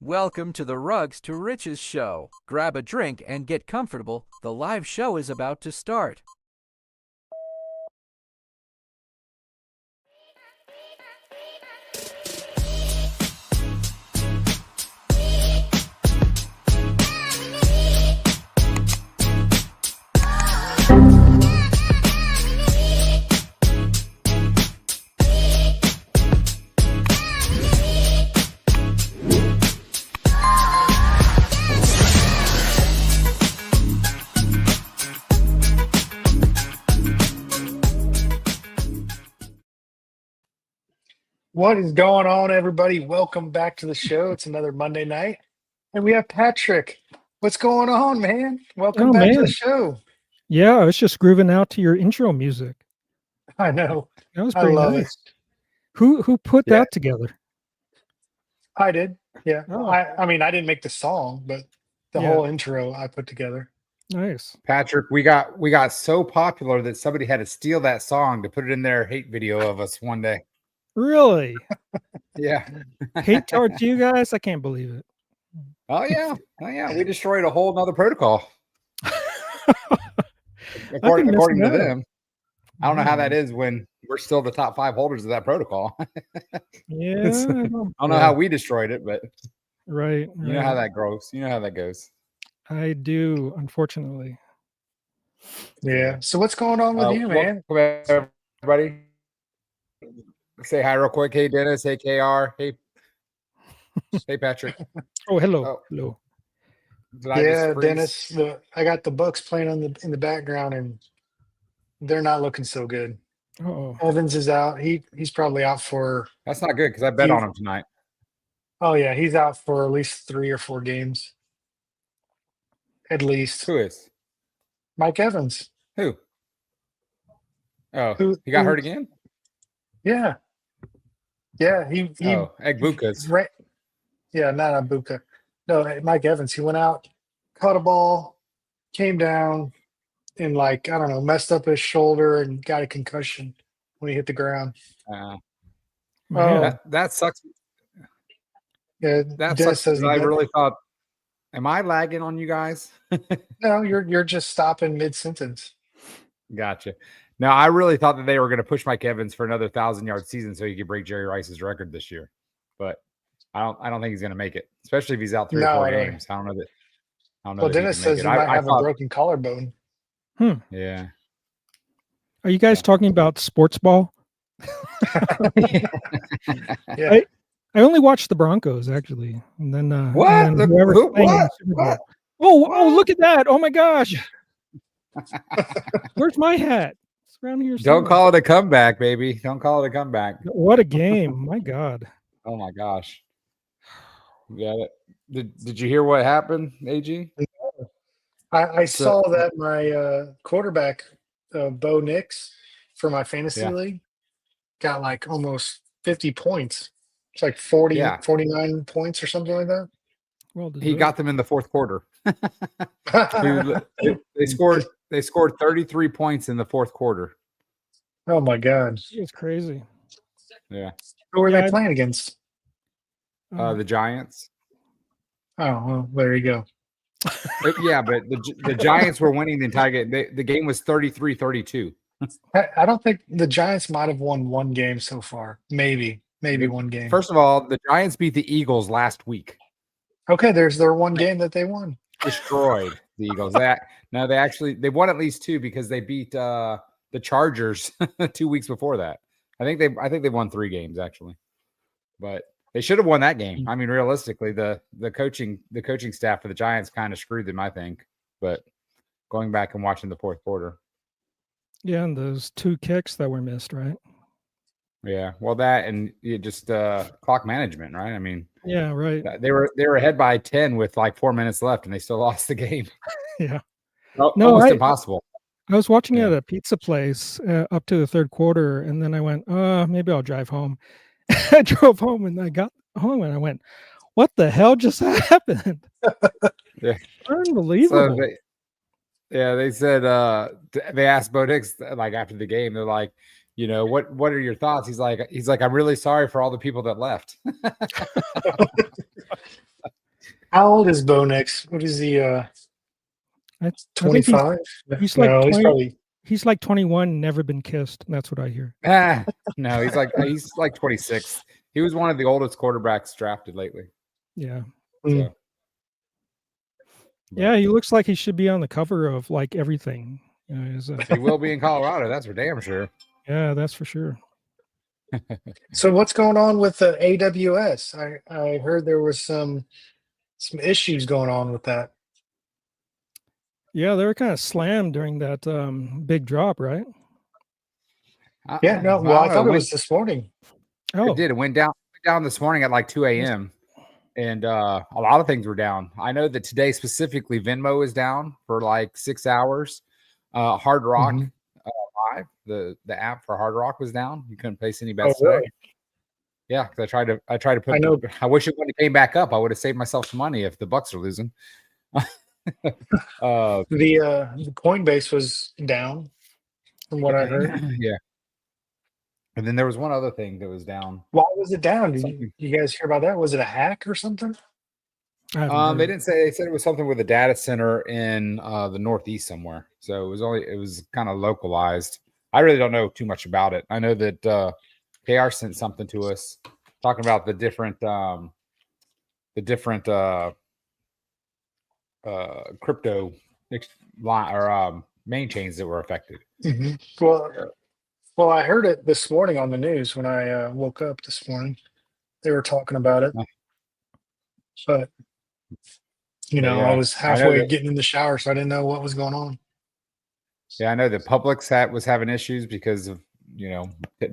Welcome to the Rugs to Riches show. Grab a drink and get comfortable. The live show is about to start. What is going on, everybody? Welcome back to the show. It's another Monday night, and we have Patrick. What's going on, man? Welcome Oh back to the man, show. yeah, I was just grooving out to your intro music. I know. That was I pretty love nice. it. Who put Yeah, that together? I did. Yeah. Well, Oh, I mean, I didn't make the song, but the yeah, whole intro I put together. nice. Patrick, we got so popular that somebody had to steal that song to put it in their hate video of us one day. Really? Yeah. Hate towards you guys? I can't believe it. Oh yeah. Oh yeah. We destroyed a whole nother protocol. I've been According missing to out. them. I don't know how that Mm, is when we're still the top 5 holders of that protocol. I yeah, don't know yeah, how we destroyed it, but right, you know how right. that goes. You know how that goes. I do, unfortunately. Yeah. So what's going on with you, Welcome man? everybody. Say hi real quick. Hey Dennis. Hey KR. Hey Patrick. Oh, hello, Oh, hello. did I just Yeah, freeze? Dennis. I got the Bucks playing in the background, and they're not looking so good. Oh, Evans is out. He's probably out for That's not good because I bet he. on him tonight. Oh yeah, he's out for at least 3 or 4 games, at least. Who is? Mike Evans, Who? Oh, who, he got who, hurt again? yeah, yeah, he, Oh, Egbuka's. right, yeah, not Abuka, no, Mike Evans. He went out, caught a ball, came down, and like I don't know, messed up his shoulder and got a concussion when he hit the ground. Uh, man. Oh, that sucks. yeah, That sucks Dennis says because he I does. really thought, am I lagging on you guys? No, you're just stopping mid sentence. Gotcha. No, I really thought that they were going to push Mike Evans for another 1,000-yard season so he could break Jerry Rice's record this year. But I don't think he's going to make it, especially if he's out 3 or 4 No, no. games. I don't know Well, that he Dennis can make says it. he might I have a thought, broken collarbone. Hmm. yeah. Are you guys Yeah. talking about sports ball? Yeah, I only watched the Broncos actually, and then What? whoever's playing in the Super Bowl. What? Oh, What? look at that! Oh my gosh, where's my hat? It's around here Don't somewhere. call it a comeback, baby. Don't call it a comeback. What a game! My God. Oh my gosh. You got it. Did you hear what happened, AG? I So saw that my quarterback, Bo Nix, for my fantasy yeah, league got like almost 50 points. It's like 40, yeah. 49 points or something like that. Well He deserved. got them in the fourth quarter. They scored 33 points in the fourth quarter. Oh my God. It's crazy. Yeah. Who were they Yeah. playing against? The Giants. Oh, well, there you go. Yeah, but the Giants were winning the entire game. The game was 33-32. I don't think the Giants might have won one game so far. Maybe one game. First of all, the Giants beat the Eagles last week. Okay, there's their one game that they won. Destroyed the Eagles. They won at least 2 because they beat the Chargers 2 weeks before that. I think they won 3 games actually, but they should have won that game. I mean, realistically, the coaching staff for the Giants kind of screwed them, I think. But going back and watching the fourth quarter, Yeah, and those 2 kicks that were missed, right? yeah, well, that and just clock management, right? I mean, Yeah, right. they were ahead by 10 with like 4 minutes left, and they still lost the game. Yeah. No, No, almost impossible. I was watching Yeah. at a pizza place up to the third quarter, and then I went, maybe I'll drive home. I drove home, and I got home, and I went, what the hell just happened? Yeah. Unbelievable. So they said they asked Bo Nix like after the game, they're like, you know, what are your thoughts? He's like, I'm really sorry for all the people that left. How old is Bo Nix? What is he? I think 25? he's like No, he's 20. probably. He's like 21, never been kissed. That's what I hear. No, he's like 26. He was one of the oldest quarterbacks drafted lately. Yeah. Mm. So, Yeah, he looks like he should be on the cover of like everything. he will be in Colorado. That's for damn sure. Yeah, that's for sure. So what's going on with the AWS? I heard there was some issues going on with that. Yeah, they were kind of slammed during that big drop, right? Yeah, no. Well, I thought it was this morning. Oh, It did. It went down this morning at like 2 a.m. And a lot of things were down. I know that today specifically Venmo is down for like 6 hours. Hard Rock Live, the app for Hard Rock was down. You couldn't place any bets today. Really? Yeah, because I tried to put. I know. I wish it would have came back up. I would have saved myself some money if the Bucks are losing. The Coinbase was down, from what I heard. Yeah. And then there was one other thing that was down. Why was it down? Did you guys hear about that? Was it a hack or something? They didn't say. They said it was something with a data center in the Northeast somewhere. So it was kind of localized. I really don't know too much about it. I know that KR sent something to us talking about the different crypto main chains that were affected. Mm-hmm. Well, I heard it this morning on the news when I woke up this morning. They were talking about it, but I was halfway getting in the shower, so I didn't know what was going on. Yeah, I know that Publix was having issues because of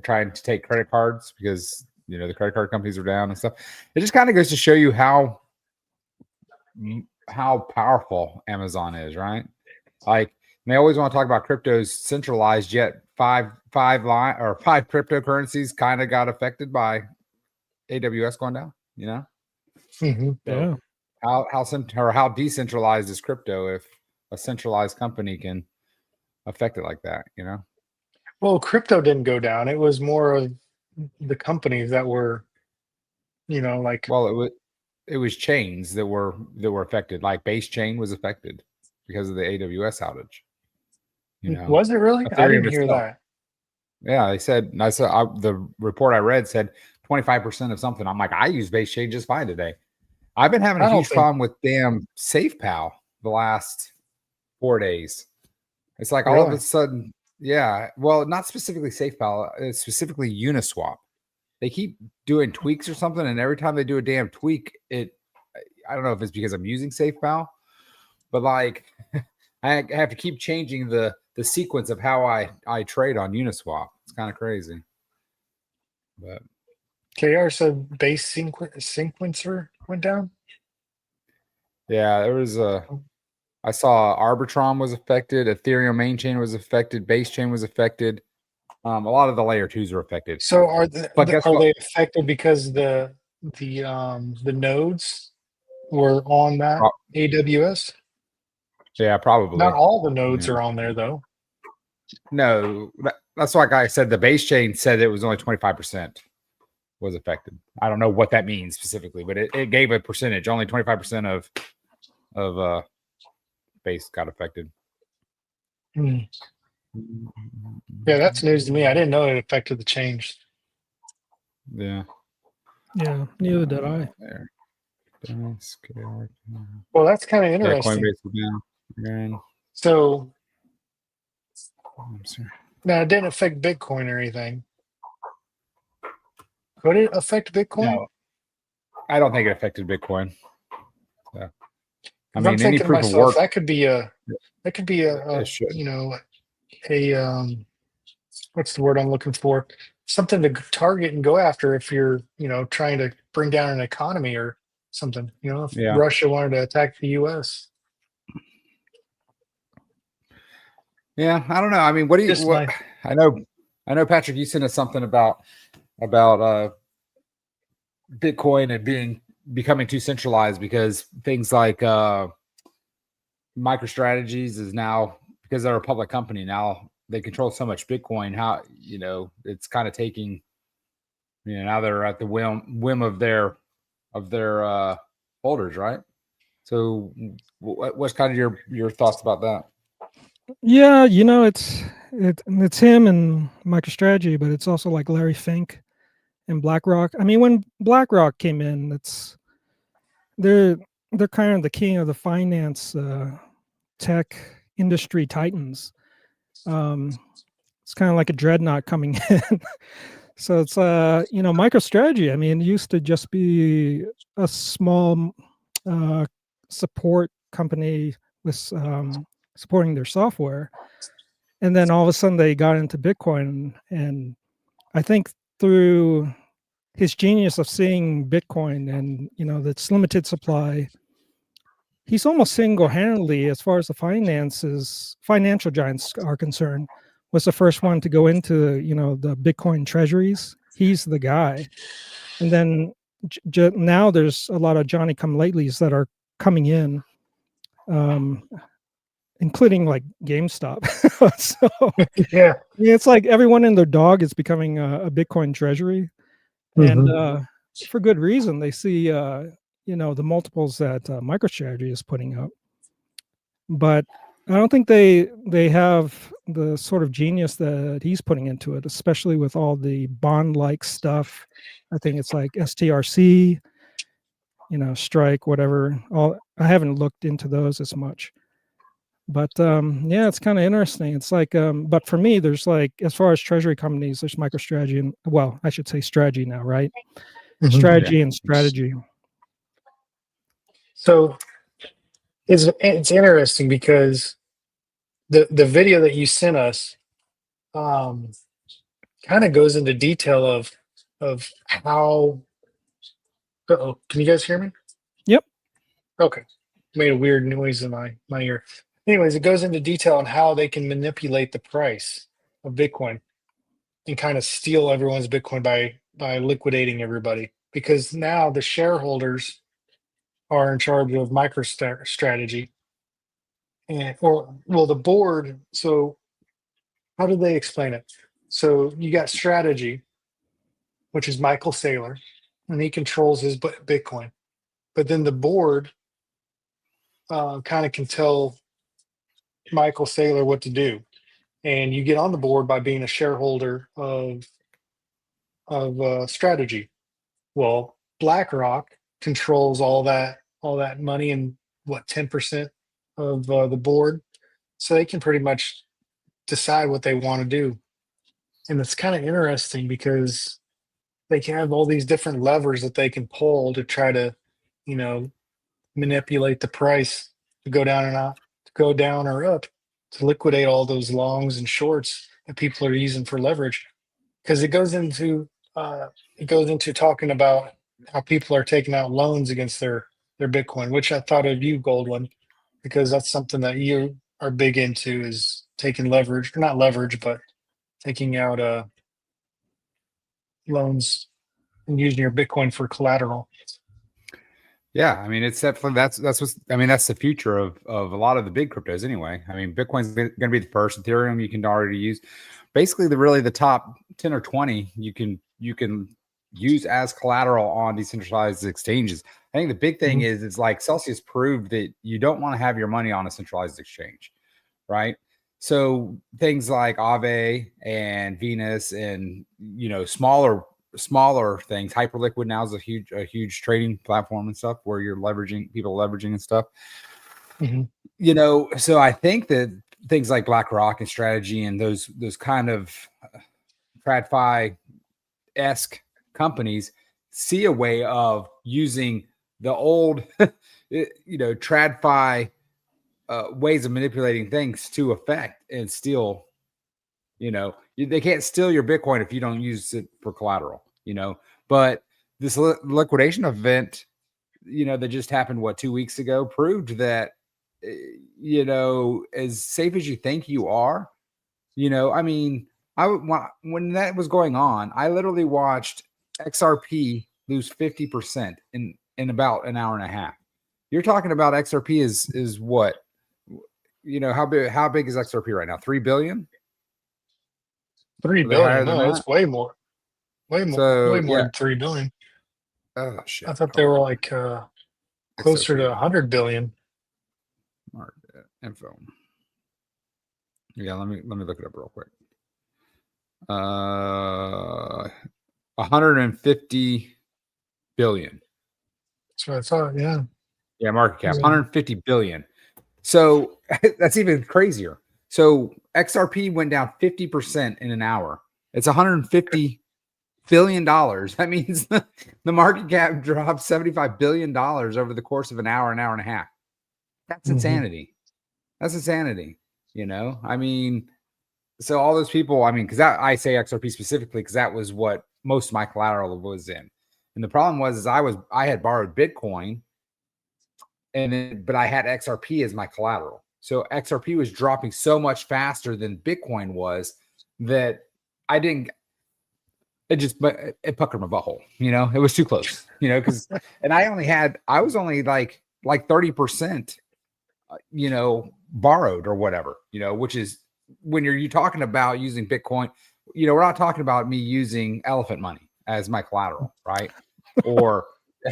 trying to take credit cards because the credit card companies are down and stuff. It just kind of goes to show you how powerful Amazon is, right? Like they always want to talk about cryptos centralized, yet five cryptocurrencies kind of got affected by AWS going down. Mm-hmm. Yeah. How decentralized is crypto if a centralized company can affect it like that? Well, crypto didn't go down. It was more of the companies that were, like. Well, it was chains that were affected. Like Base Chain was affected because of the AWS outage. Was it really? Ethereum I didn't hear that. Yeah, they said. I saw the report I read said 25% of something. I'm like, I use Base Chain just fine today. I've been having a huge problem with damn SafePal the last 4 days. It's like all of a sudden, yeah. Well, not specifically SafePal, it's specifically Uniswap. They keep doing tweaks or something, and every time they do a damn tweak, I don't know if it's because I'm using SafePal, but like I have to keep changing the sequence of how I trade on Uniswap. It's kind of crazy. But KR said base sequencer went down. Yeah, there was I saw Arbitrum was affected, Ethereum main chain was affected, Base Chain was affected. A lot of the layer 2s are affected. So are they affected because the nodes were on that AWS? Yeah, probably. Not all the nodes are on there though. No, that's why I said the Base Chain said it was only 25% was affected. I don't know what that means specifically, but it gave a percentage. Only 25% of base got affected. Yeah, that's news to me. I didn't know it affected the change. Yeah. Yeah, neither did I. There. Well, that's kind of interesting. Coinbase so now it didn't affect Bitcoin or anything. Could it affect Bitcoin? No, I don't think it affected Bitcoin. So, I'm thinking to myself, that could be a what's the word I'm looking for? Something to target and go after if you're, trying to bring down an economy or something. If Russia wanted to attack the U.S. Yeah, I don't know. I mean, I know, Patrick, you sent us something about Bitcoin and becoming too centralized because things like MicroStrategies is now, because they're a public company now, they control so much Bitcoin. How it's kind of taking, now they're at the whim of their holders, right? So what's kind of your thoughts about that? Yeah, it's him and MicroStrategy, but it's also like Larry Fink and BlackRock. I mean, when BlackRock came in, they're they're kind of the king of the finance tech industry titans. It's kind of like a dreadnought coming in. So it's MicroStrategy. I mean, it used to just be a small support company with supporting their software, and then all of a sudden they got into Bitcoin, and I think through his genius of seeing Bitcoin and its limited supply, he's almost single-handedly, as far as the financial giants are concerned, was the first one to go into the Bitcoin treasuries. He's the guy. And then now there's a lot of Johnny come latelys that are coming in, including like GameStop. So Yeah. it's like everyone and their dog is becoming a Bitcoin treasury, and for good reason. They see the multiples that MicroStrategy is putting up, but I don't think they have the sort of genius that he's putting into it, especially with all the bond-like stuff. I think it's like STRC, Strike, whatever. I haven't looked into those as much, but yeah, it's kind of interesting. It's like, but for me, there's like, as far as treasury companies, there's MicroStrategy and, well, I should say Strategy now, right? Strategy and Strategy. So it's interesting because the video that you sent us kind of goes into detail of how. Uh-oh, can you guys hear me? Yep. Okay, made a weird noise in my ear. Anyways, it goes into detail on how they can manipulate the price of Bitcoin and kind of steal everyone's Bitcoin by liquidating everybody, because now the shareholders are in charge of MicroStrategy and the board. So how do they explain it? So you got Strategy, which is Michael Saylor, and he controls his Bitcoin. But then the board kind of can tell Michael Saylor what to do, and you get on the board by being a shareholder of Strategy. Well, BlackRock controls all that money and what 10% of the board, so they can pretty much decide what they want to do. And it's kind of interesting because they can have all these different levers that they can pull to try to, you know, manipulate the price to go down and out, to go down or up, to liquidate all those longs and shorts that people are using for leverage. Because it goes into talking about how people are taking out loans against their Bitcoin, which I thought of you, Goldwyn, because that's something that you are big into, is taking leverage, or not leverage, but taking out loans and using your Bitcoin for collateral. Yeah, I mean, it's definitely that's what's, I mean, that's the future of a lot of the big cryptos anyway. I mean, Bitcoin's going to be the first. Ethereum you can already use. Basically, the top 10 or 20 you can use as collateral on decentralized exchanges. I think the big thing is it's like Celsius proved that you don't want to have your money on a centralized exchange, right? So things like Aave and Venus and smaller things. Hyperliquid now is a huge trading platform and stuff where you're leveraging and stuff. So I think that things like BlackRock and Strategy and those kind of TradFi-esque companies see a way of using the old TradFi ways of manipulating things to affect and steal. They can't steal your Bitcoin if you don't use it for collateral, but this liquidation event, that just happened, 2 weeks ago, proved that, as safe as you think you are, I mean, when that was going on, I literally watched XRP lose 50% in about an hour and a half. You're talking about XRP is what, how big is XRP right now? 3 billion? 3 billion? No, it's way more. Way more So, than 3 billion. Oh shit! I thought they were like closer to XRP. 100 billion. Market info. Yeah, let me look it up real quick. 150 billion. That's what I thought. Yeah. Yeah, market cap, Yeah. 150 billion. So that's even crazier. So XRP went down 50% in an hour. It's 150 billion dollars. That means the market cap dropped 75 billion dollars over the course of an hour and a half. That's insanity. That's insanity. You know, I mean, so all those people, I mean, because I say XRP specifically because that was what most of my collateral was in. And the problem was I had borrowed Bitcoin, but I had XRP as my collateral. So XRP was dropping so much faster than Bitcoin was that I didn't. It puckered my butthole. You know, it was too close. You know, because and I was only like 30%. You know, borrowed or whatever. You know, which is when you're talking about using Bitcoin. You know, we're not talking about me using elephant money as my collateral, right? Or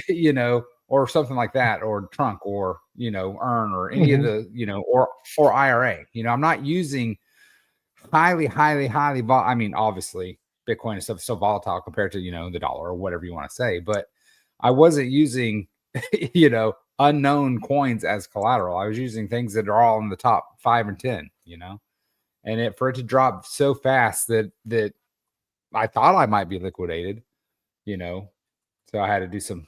you know, or something like that, or Trunk, or you know, Earn, or any of the you know, or IRA. You know, I'm not using highly. I mean, obviously, Bitcoin is so volatile compared to you know the dollar or whatever you want to say, but I wasn't using you know unknown coins as collateral. I was using things that are all in the top 5 and 10. You know, and for it to drop so fast that I thought I might be liquidated. You know, so I had to do some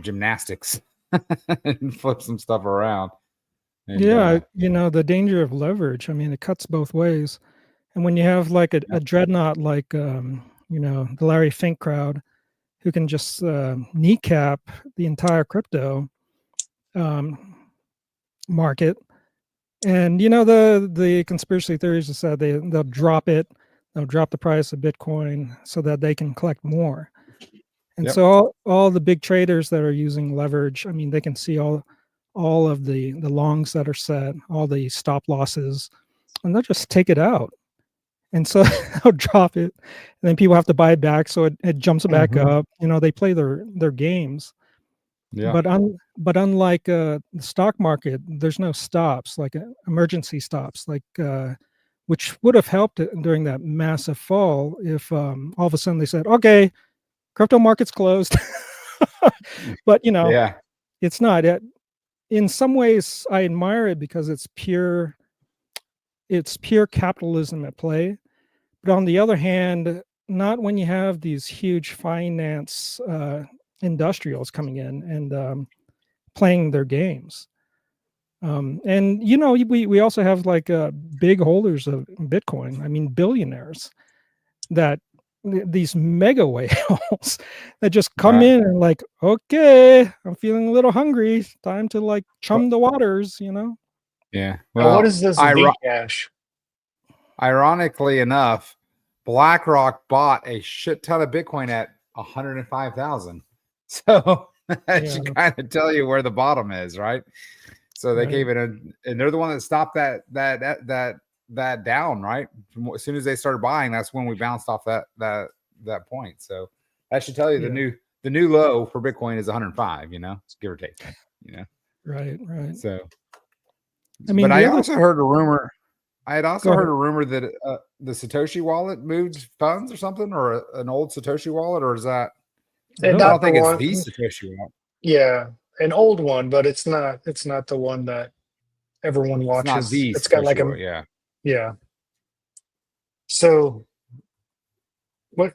gymnastics and flip some stuff around. And, Yeah, you know, the danger of leverage. I mean, it cuts both ways. And when you have like a dreadnought like you know, the Larry Fink crowd who can just kneecap the entire crypto market. And you know, the conspiracy theories have said they'll drop the price of Bitcoin so that they can collect more. And so all the big traders that are using leverage, I mean, they can see all of the longs that are set, all the stop losses, and they'll just take it out. And so they'll drop it, and then people have to buy it back, so it jumps back up. You know, they play their games. yeah, But unlike the stock market, there's no stops, like emergency stops, like which would have helped during that massive fall if all of a sudden they said, okay, crypto market's closed. But you know, yeah, it's not. In some ways, I admire it because it's pure capitalism at play. But on the other hand, not when you have these huge finance industrials coming in and playing their games. And you know, we also have like big holders of Bitcoin. I mean, billionaires that these mega whales that just come in and like, okay, I'm feeling a little hungry. Time to like chum the waters, you know? yeah. Now, Well, what is this Zcash? ironically enough, BlackRock bought a shit ton of Bitcoin at 105,000. So that should kind of tell you where the bottom is, right? So they gave it and they're the one that stopped that down, right? As soon as they started buying, that's when we bounced off that point. So that should tell you the new low for Bitcoin is 105, you know, give or take, you know. Right. So I mean, but I also heard a rumor. I had also heard ahead. a rumor that the Satoshi wallet moved funds or something, or an old Satoshi wallet, or is that? I don't think it's the Satoshi wallet. Yeah, an old one, but it's not. It's not the one that everyone watches. It's not the It's got like Satoshi a wallet, yeah. So what?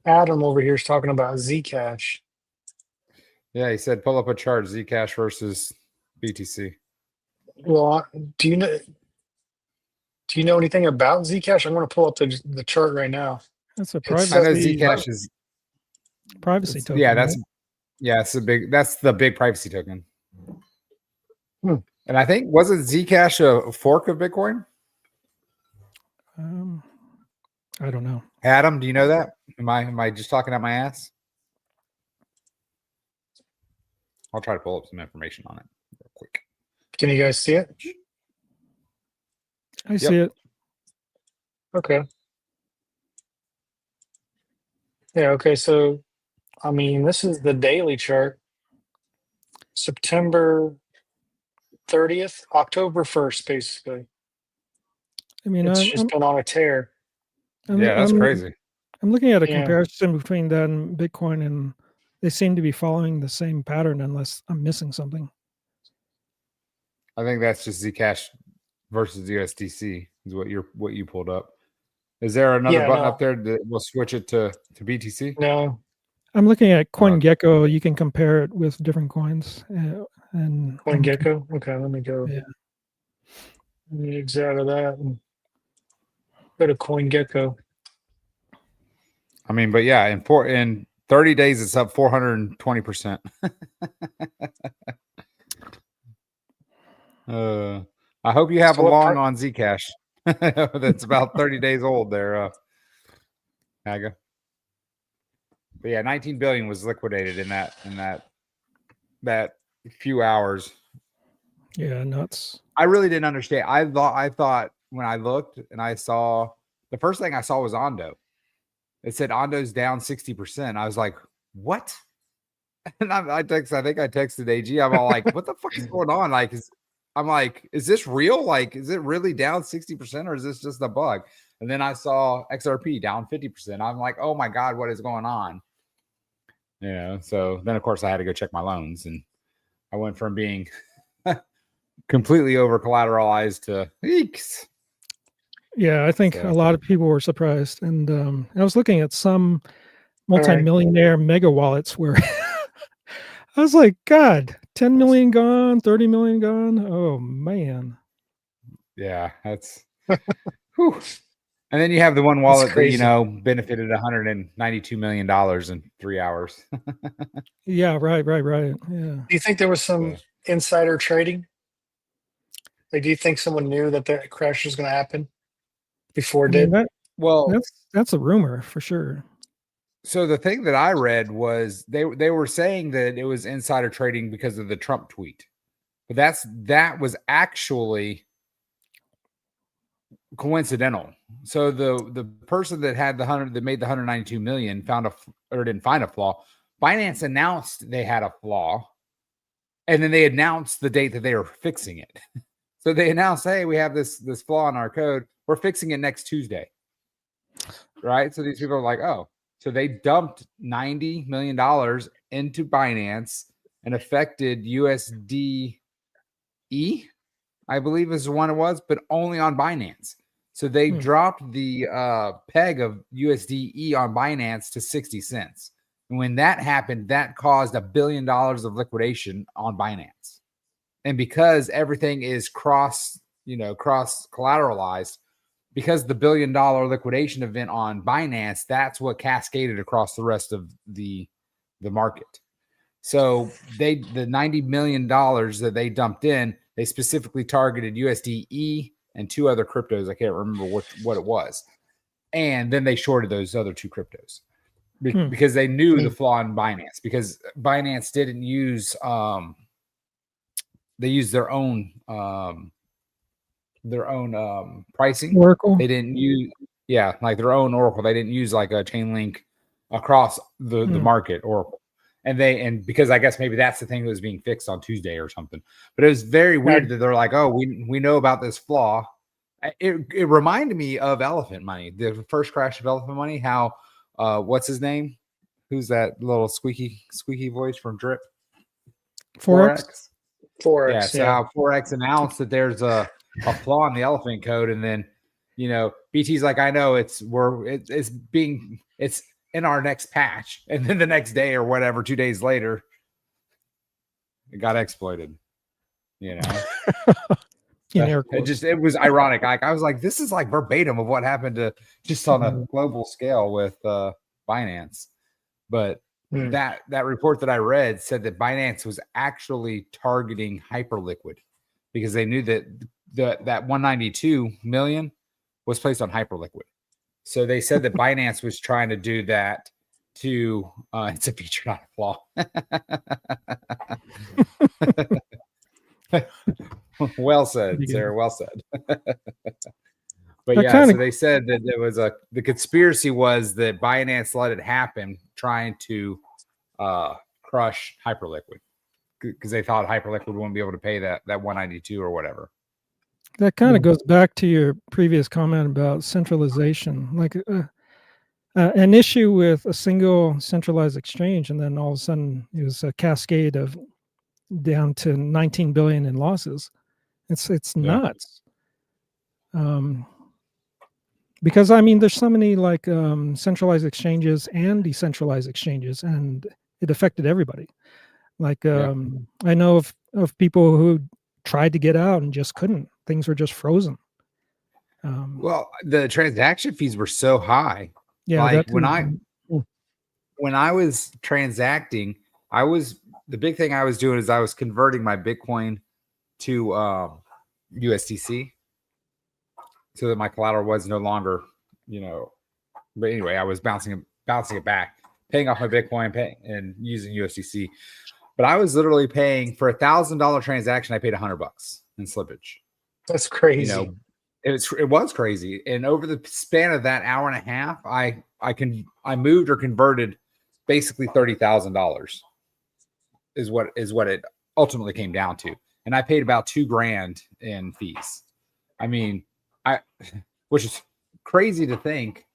Adam over here is talking about Zcash. Yeah, he said pull up a chart: Zcash versus BTC. Well, do you know anything about Zcash? I'm going to pull up the chart right now. That's a privacy. I know Zcash is privacy token. Yeah, that's the big privacy token. And I think wasn't Zcash a fork of Bitcoin? I don't know. Adam, do you know that? Am I just talking out my ass? I'll try to pull up some information on it real quick. Can you guys see it? I see it. Okay. Yeah, okay. So, I mean, this is the daily chart. September 30th, October 1st, basically. I mean, It's just been on a tear. Yeah, that's I'm crazy. I'm looking at a Yeah. comparison between that and Bitcoin, and they seem to be following the same pattern, unless I'm missing something. I think that's just Zcash versus USDC is what you pulled up. Is there another Yeah, button no. up there that will switch it to BTC? No. I'm looking at Alright. CoinGecko. You can compare it with different coins, and CoinGecko? Okay, let me go. Yeah. Let me exit out of that and go to CoinGecko. I mean, but yeah, in 30 days, it's up 420%. I hope you have So a what long part- on Zcash. That's about 30 days old there, Haga. But yeah, 19 billion was liquidated in that few hours. Yeah, nuts. I really didn't understand. I thought when I looked and I saw the first thing I saw was Ondo. It said Ondo's down 60%. I was like, what? And I think I texted AG. I'm all like, what the fuck is going on? Like, I'm like, is this real? Like, is it really down 60% or is this just a bug? And then I saw XRP down 50%. I'm like, oh my God, what is going on? So then of course I had to go check my loans, and I went from being completely over collateralized to eeks. Yeah, I think So- a lot of people were surprised, and I was looking at some All right. multimillionaire mega wallets where I was like, God, 10 million gone, 30 million gone. Oh man. Yeah, that's whew. And then you have the one wallet that, crazy. benefited $192 million in 3 hours. Yeah, right. Yeah. Do you think there was some insider trading? Like, do you think someone knew that the crash was going to happen before it I mean, did? Well, that's a rumor for sure. so the thing that I read was they were saying that it was insider trading because of the Trump tweet, but that was actually coincidental. So the person that had that made the 192 million didn't find a flaw. Binance announced they had a flaw, and then they announced the date that they were fixing it. So they announced, hey, we have this flaw in our code. We're fixing it next Tuesday. Right? So these people are like, oh. So they dumped $90 million into Binance and affected USDE, I believe is the one it was, but only on Binance. So they dropped the peg of USDE on Binance to 60 cents. And when that happened, that caused $1 billion of liquidation on Binance. And because everything is cross collateralized, because the $1 billion liquidation event on Binance, that's what cascaded across the rest of the market. So the $90 million that they dumped in, they specifically targeted USDE and two other cryptos. I can't remember what it was. And then they shorted those other two cryptos because they knew the flaw in Binance, because Binance didn't use they used their own pricing. Oracle. They didn't use like their own Oracle. They didn't use like a chain link across the market Oracle. And because I guess maybe that's the thing that was being fixed on Tuesday or something. But it was very weird that they're like, oh, we know about this flaw. It reminded me of Elephant Money, the first crash of Elephant Money. How what's his name? Who's that little squeaky voice from Drip? Forex. Forex. Yeah. So how Forex announced that there's a flaw in the Elephant code, and then BT's like, I know it's in our next patch, and then the next day or whatever, 2 days later, it got exploited. It was ironic. Like, I was like, this is like verbatim of what happened to just on a global scale with Binance. But that report that I read said that Binance was actually targeting Hyperliquid because they knew that that 192 million was placed on Hyperliquid. So they said that Binance was trying to do that to it's a feature, not a flaw. Well said, Sarah. Well said. But so they said that there was the conspiracy was that Binance let it happen, trying to crush Hyperliquid. because they thought Hyperliquid wouldn't be able to pay that 192 or whatever. That kind of goes back to your previous comment about centralization. Like an issue with a single centralized exchange, and then all of a sudden it was a cascade of down to 19 billion in losses. It's nuts. Because I mean, there's so many like centralized exchanges and decentralized exchanges, and it affected everybody. Like I know of people who tried to get out and just couldn't. Things were just frozen. Well, the transaction fees were so high. Yeah, like when I was transacting, the big thing I was doing is I was converting my Bitcoin to USDC, so that my collateral was no longer, But anyway, I was bouncing it back, paying off my Bitcoin, and using USDC. But I was literally paying for $1,000 transaction. I paid $100 in slippage. That's crazy. It was crazy. And over the span of that hour and a half, I moved or converted basically $30,000 is what it ultimately came down to. And I paid about $2,000 in fees. I mean, which is crazy to think.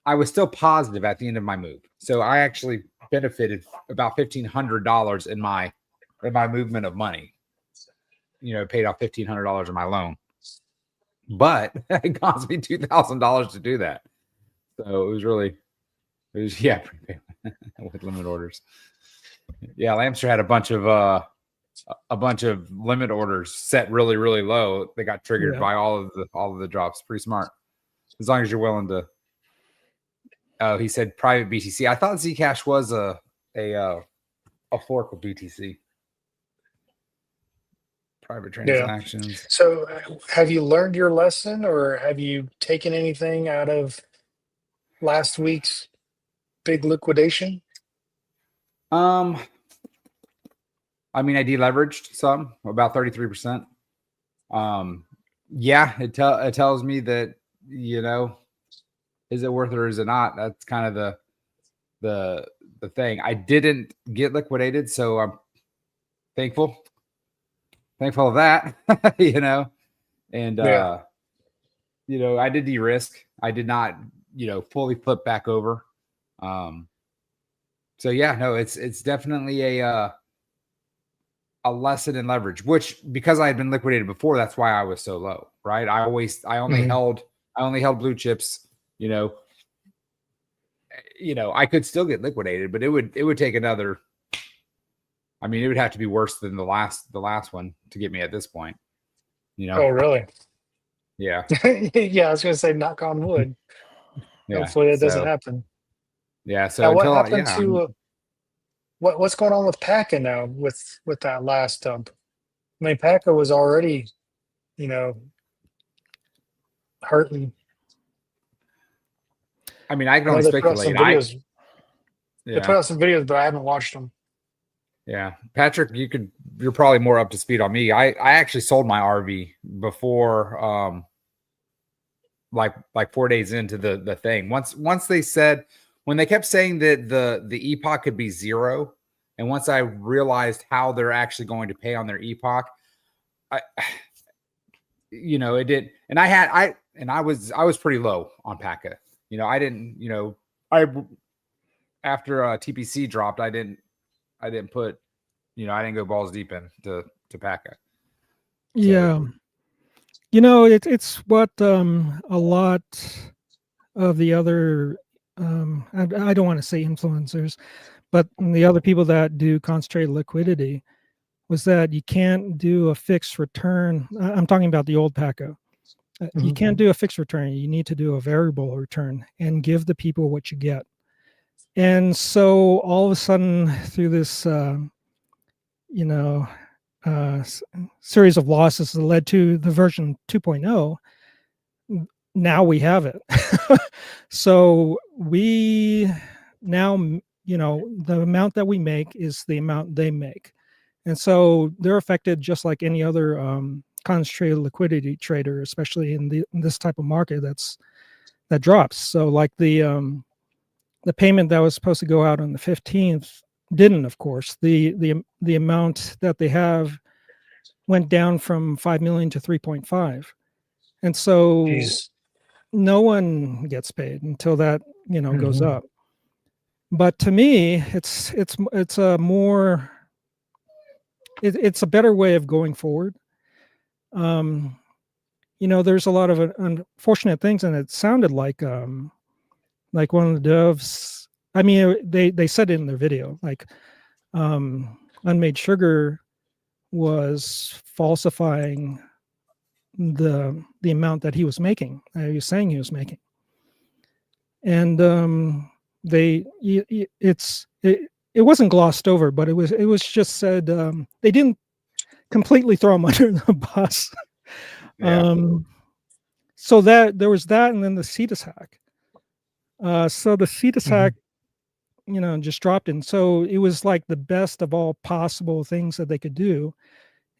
I was still positive at the end of my move. So I actually benefited about $1,500 in my movement of money. Paid off $1,500 of my loan. But it cost me $2,000 to do that. So it was with limit orders. Yeah, Lamster had a bunch of limit orders set really, really low. They got triggered by all of the drops. Pretty smart. As long as you're willing to. Oh, he said private BTC. I thought Zcash was a fork of BTC. Private transactions. Yeah. So have you learned your lesson, or have you taken anything out of last week's big liquidation? I mean, I deleveraged some, about 33%. It tells me that, is it worth it or is it not? That's kind of the thing. I didn't get liquidated, so I'm thankful of that, and I did de-risk. I did not, fully flip back over. So it's definitely a lesson in leverage, which, because I had been liquidated before, that's why I was so low, right? I only held blue chips, I could still get liquidated, but it would take another. I mean, it would have to be worse than the last one to get me at this point. Oh, really? Yeah. Yeah, I was going to say, knock on wood. Yeah, hopefully it doesn't happen. Yeah. So now, what happened to what's going on with Paca now with that last dump? I mean, Paca was already, hurting. I mean, I can only speculate. They put out some videos, but I haven't watched them. Yeah, Patrick, you're probably more up to speed on me. I actually sold my RV before, like 4 days into the thing. Once they said, when they kept saying that the epoch could be 0, and once I realized how they're actually going to pay on their epoch, it did. And I was pretty low on Paca. I didn't, after TPC dropped, I didn't put, I didn't go balls deep into Paca. So, yeah. It's what a lot of the other, I don't want to say influencers, but the other people that do concentrated liquidity, was that you can't do a fixed return. I'm talking about the old Paca. You can't do a fixed return. You need to do a variable return and give the people what you get. And so all of a sudden, through this, series of losses that led to the version 2.0, now we have it. So we now, the amount that we make is the amount they make. And so they're affected just like any other concentrated liquidity trader, especially in this type of market that drops. So like the payment that was supposed to go out on the 15th didn't, of course. The amount that they have went down from 5 million to 3.5, and so Jeez. no one gets paid until that goes Mhm. up. But to me, it's a more it's a better way of going forward. There's a lot of unfortunate things, and it sounded like one of the devs. I mean, they said it in their video, like Unmade Sugar was falsifying the amount that he was making. He was saying he was making, and it wasn't glossed over, but it was just said they didn't completely throw him under the bus. Yeah. So that there was that, and then the CETUS hack. So the CETUS hack, just dropped in. So it was like the best of all possible things that they could do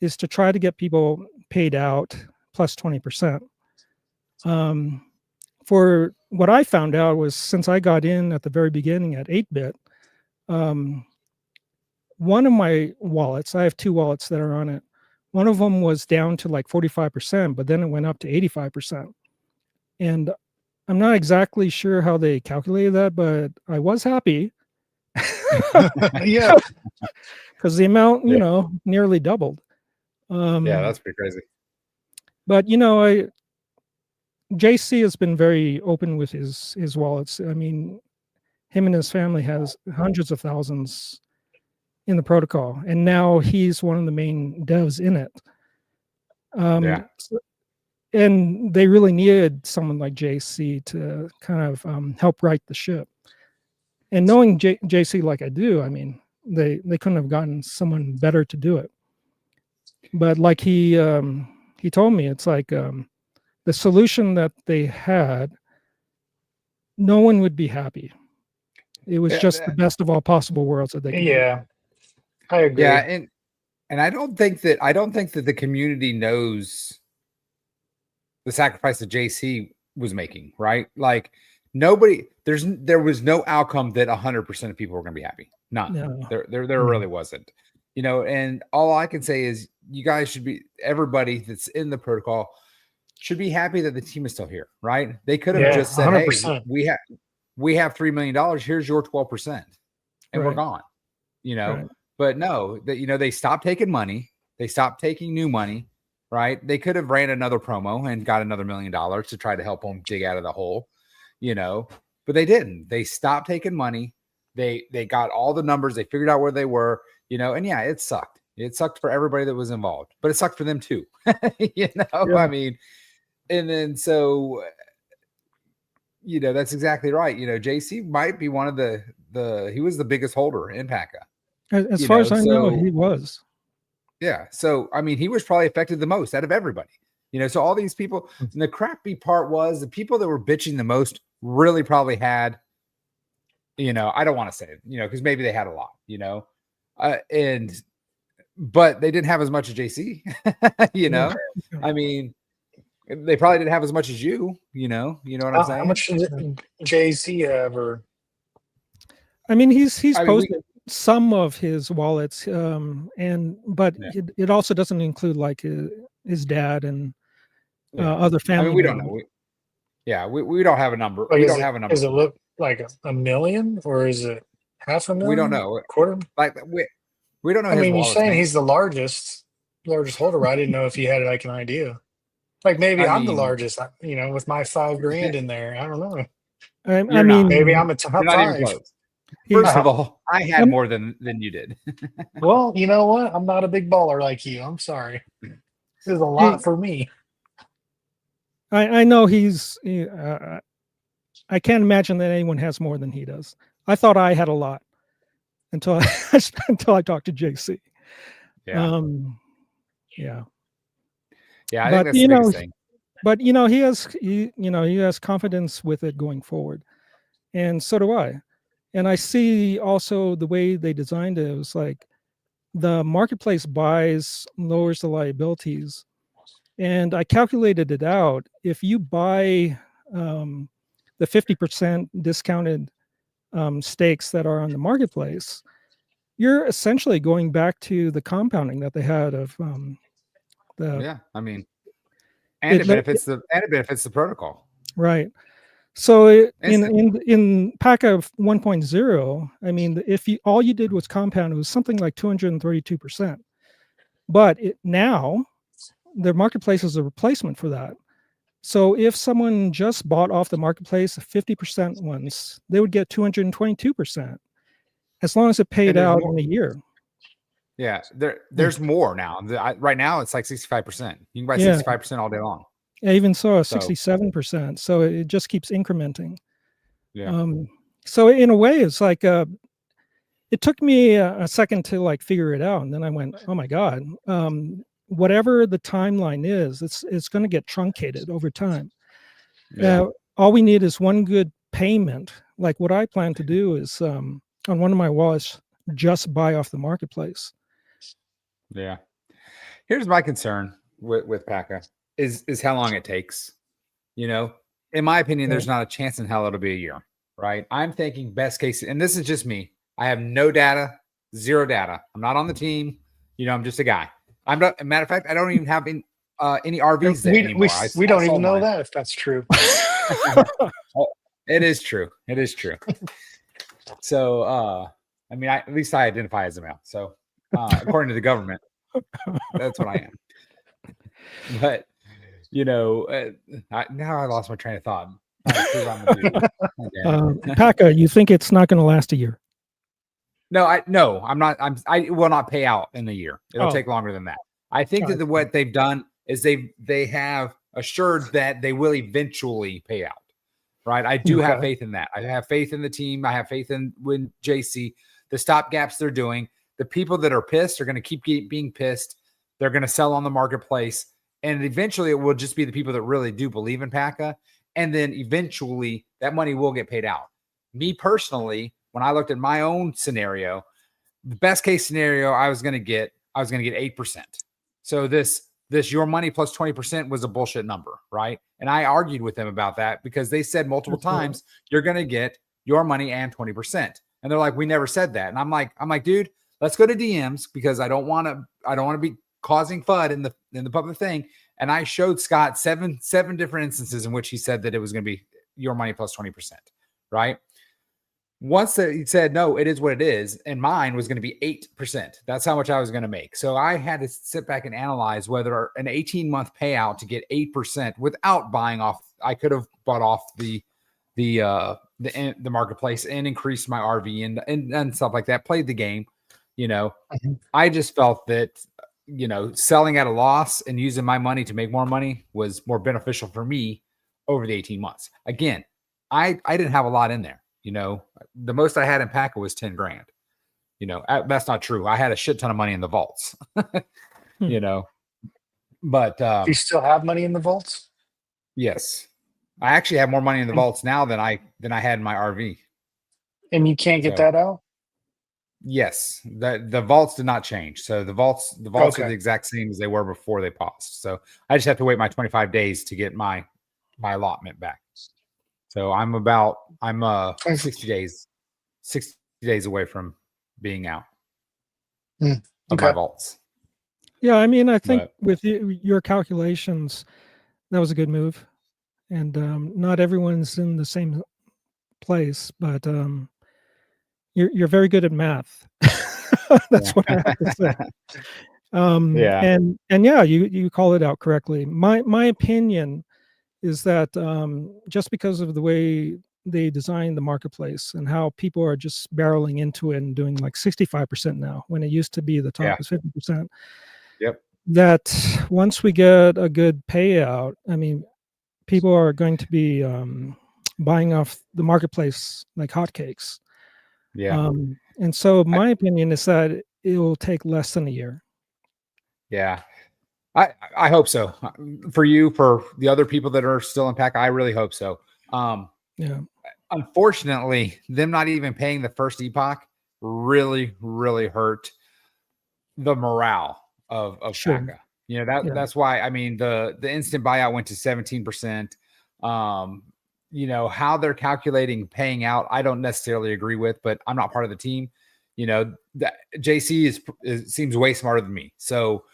is to try to get people paid out plus 20%. For what I found out was, since I got in at the very beginning at 8-bit, one of my wallets, I have two wallets that are on it. One of them was down to like 45%, but then it went up to 85%. And I'm not exactly sure how they calculated that, but I was happy. Yeah. Because the amount, nearly doubled. Yeah, that's pretty crazy. But JC has been very open with his wallets. I mean, him and his family has hundreds of thousands in the protocol, and now he's one of the main devs in it. And they really needed someone like JC to kind of help right the ship. And knowing JC like I do, I mean, they couldn't have gotten someone better to do it. But like he told me, it's like the solution that they had, no one would be happy. It was just the best of all possible worlds that they could do. I agree. Yeah, and I don't think that the community knows the sacrifice that JC was making, right? Like there was no outcome that 100% of people were going to be happy. None. No. There really wasn't. And all I can say is you guys should be, everybody that's in the protocol should be happy that the team is still here, right? They could have just said, 100%. Hey, we have $3 million. Here's your 12%. And we're gone, Right. But no, that, they stopped taking money. They stopped taking new money, right? They could have ran another promo and got another $1 million to try to help them dig out of the hole, but they didn't. They stopped taking money. They got all the numbers. They figured out where they were, and yeah, it sucked. It sucked for everybody that was involved, but it sucked for them too. Yeah. I mean, and then so, that's exactly right. JC might be one of he was the biggest holder in PACA. As far as I know, he was. Yeah. So, I mean, he was probably affected the most out of everybody, so all these people, and the crappy part was the people that were bitching the most really probably had, I don't want to say it, because maybe they had a lot, but they didn't have as much as JC, I mean, they probably didn't have as much as you know what I'm saying? How much did JC have? Or I mean, he's posted some of his wallets, but it also doesn't include like his dad and other family. I mean, we don't know. We don't have a number. We don't have a number. Does it look like $1 million, or is it $500,000? We don't know. Quarter? Like we don't know. I mean, you're saying he's the largest holder. I didn't know if he had like an idea. Like maybe I'm the largest, with my $5,000 in there. I don't know. I mean, maybe I'm a top 5. First of all, I had more than you did. Well, you know what? I'm not a big baller like you. I'm sorry. This is a lot for me. I know he's. I can't imagine that anyone has more than he does. I thought I had a lot until I talked to JC. Yeah. Yeah. Yeah, I think that's the biggest thing. But he has confidence with it going forward, and so do I. And I see also the way they designed it. It was like the marketplace buys, lowers the liabilities. And I calculated it out. If you buy the 50% discounted stakes that are on the marketplace, you're essentially going back to the compounding that they had of the Yeah, I mean, and it benefits the protocol. Right. So Instant. in PACA 1.0, I mean, if all you did was compound, it was something like 232%. But now the marketplace is a replacement for that. So if someone just bought off the marketplace 50% once, they would get 222%, as long as it paid out in a year. Yeah, there's more now. Right now, it's like 65%. You can buy Yeah. 65% all day long. I even saw a 67%. So it just keeps incrementing. Yeah. So in a way, it's like it took me a second to like figure it out, and then I went, "Oh my god!" Whatever the timeline is, it's going to get truncated over time. Yeah. All we need is one good payment. Like what I plan to do is on one of my wallets, just buy off the marketplace. Yeah. Here's my concern with PACA is how long it takes. You know, in my opinion, there's not a chance in hell it'll be a year, right? I'm thinking best case, and this is just me. I have no data, zero data. I'm not on the team. You know, I'm just a guy. I'm not. Matter of fact, I don't even have any RVs there anymore. We don't even know that if that's true. It is true. It is true. So, I mean, at least I identify as a male. So, according to the government, that's what I am. But you know, now I lost my train of thought. PACA, you think it's not going to last a year? No, I'm not. I will not pay out in a year. It'll take longer than that. I think that what they've done is they have assured that they will eventually pay out. Right. I do have faith in that. I have faith in the team. I have faith in JC, the stop gaps they're doing. The people that are pissed are going to keep being pissed. They're going to sell on the marketplace. And eventually it will just be the people that really do believe in PACA. And then eventually that money will get paid out. Me personally, when I looked at my own scenario, the best case scenario I was going to get 8%. So this your money plus 20% was a bullshit number, right? And I argued with them about that because they said multiple times, you're going to get your money and 20%. And they're like, we never said that. And I'm like, dude, let's go to DMs because I don't want to be causing FUD in the public thing. And I showed Scott seven different instances in which he said that it was going to be your money plus 20%, right? Once he said, no, it is what it is, and mine was going to be 8%. That's how much I was going to make. So I had to sit back and analyze whether an 18-month payout to get 8% without buying off. I could have bought off the marketplace and increased my RV and stuff like that. Played the game, you know. I just felt that, you know, selling at a loss and using my money to make more money was more beneficial for me over the 18 months. Again, I didn't have a lot in there. You know, the most I had in PACA was 10 grand. You know, that's not true. I had a shit ton of money in the vaults, you know, but do you still have money in the vaults? Yes, I actually have more money in the vaults now than I had in my RV. And you can't get that out? Yes, the vaults did not change. So the vaults are the exact same as they were before they paused. So I just have to wait my 25 days to get my allotment back. So I'm 60 days away from being out of my vaults. Yeah, I mean, I think with your calculations, that was a good move. And not everyone's in the same place, but you're very good at math. That's what I have to say. And yeah, you call it out correctly. My opinion is that just because of the way they designed the marketplace and how people are just barreling into it and doing like 65% now, when it used to be the top was 50%. Yep. That once we get a good payout, I mean, people are going to be buying off the marketplace like hotcakes. Yeah. And so my opinion is that it will take less than a year. Yeah. I hope so. For you, for the other people that are still in PACA, I really hope so. Yeah. Unfortunately, them not even paying the first epoch really, really hurt the morale of PACA. You know, that's why, I mean, the instant buyout went to 17%. You know, how they're calculating paying out, I don't necessarily agree with, but I'm not part of the team. that JC seems way smarter than me. So,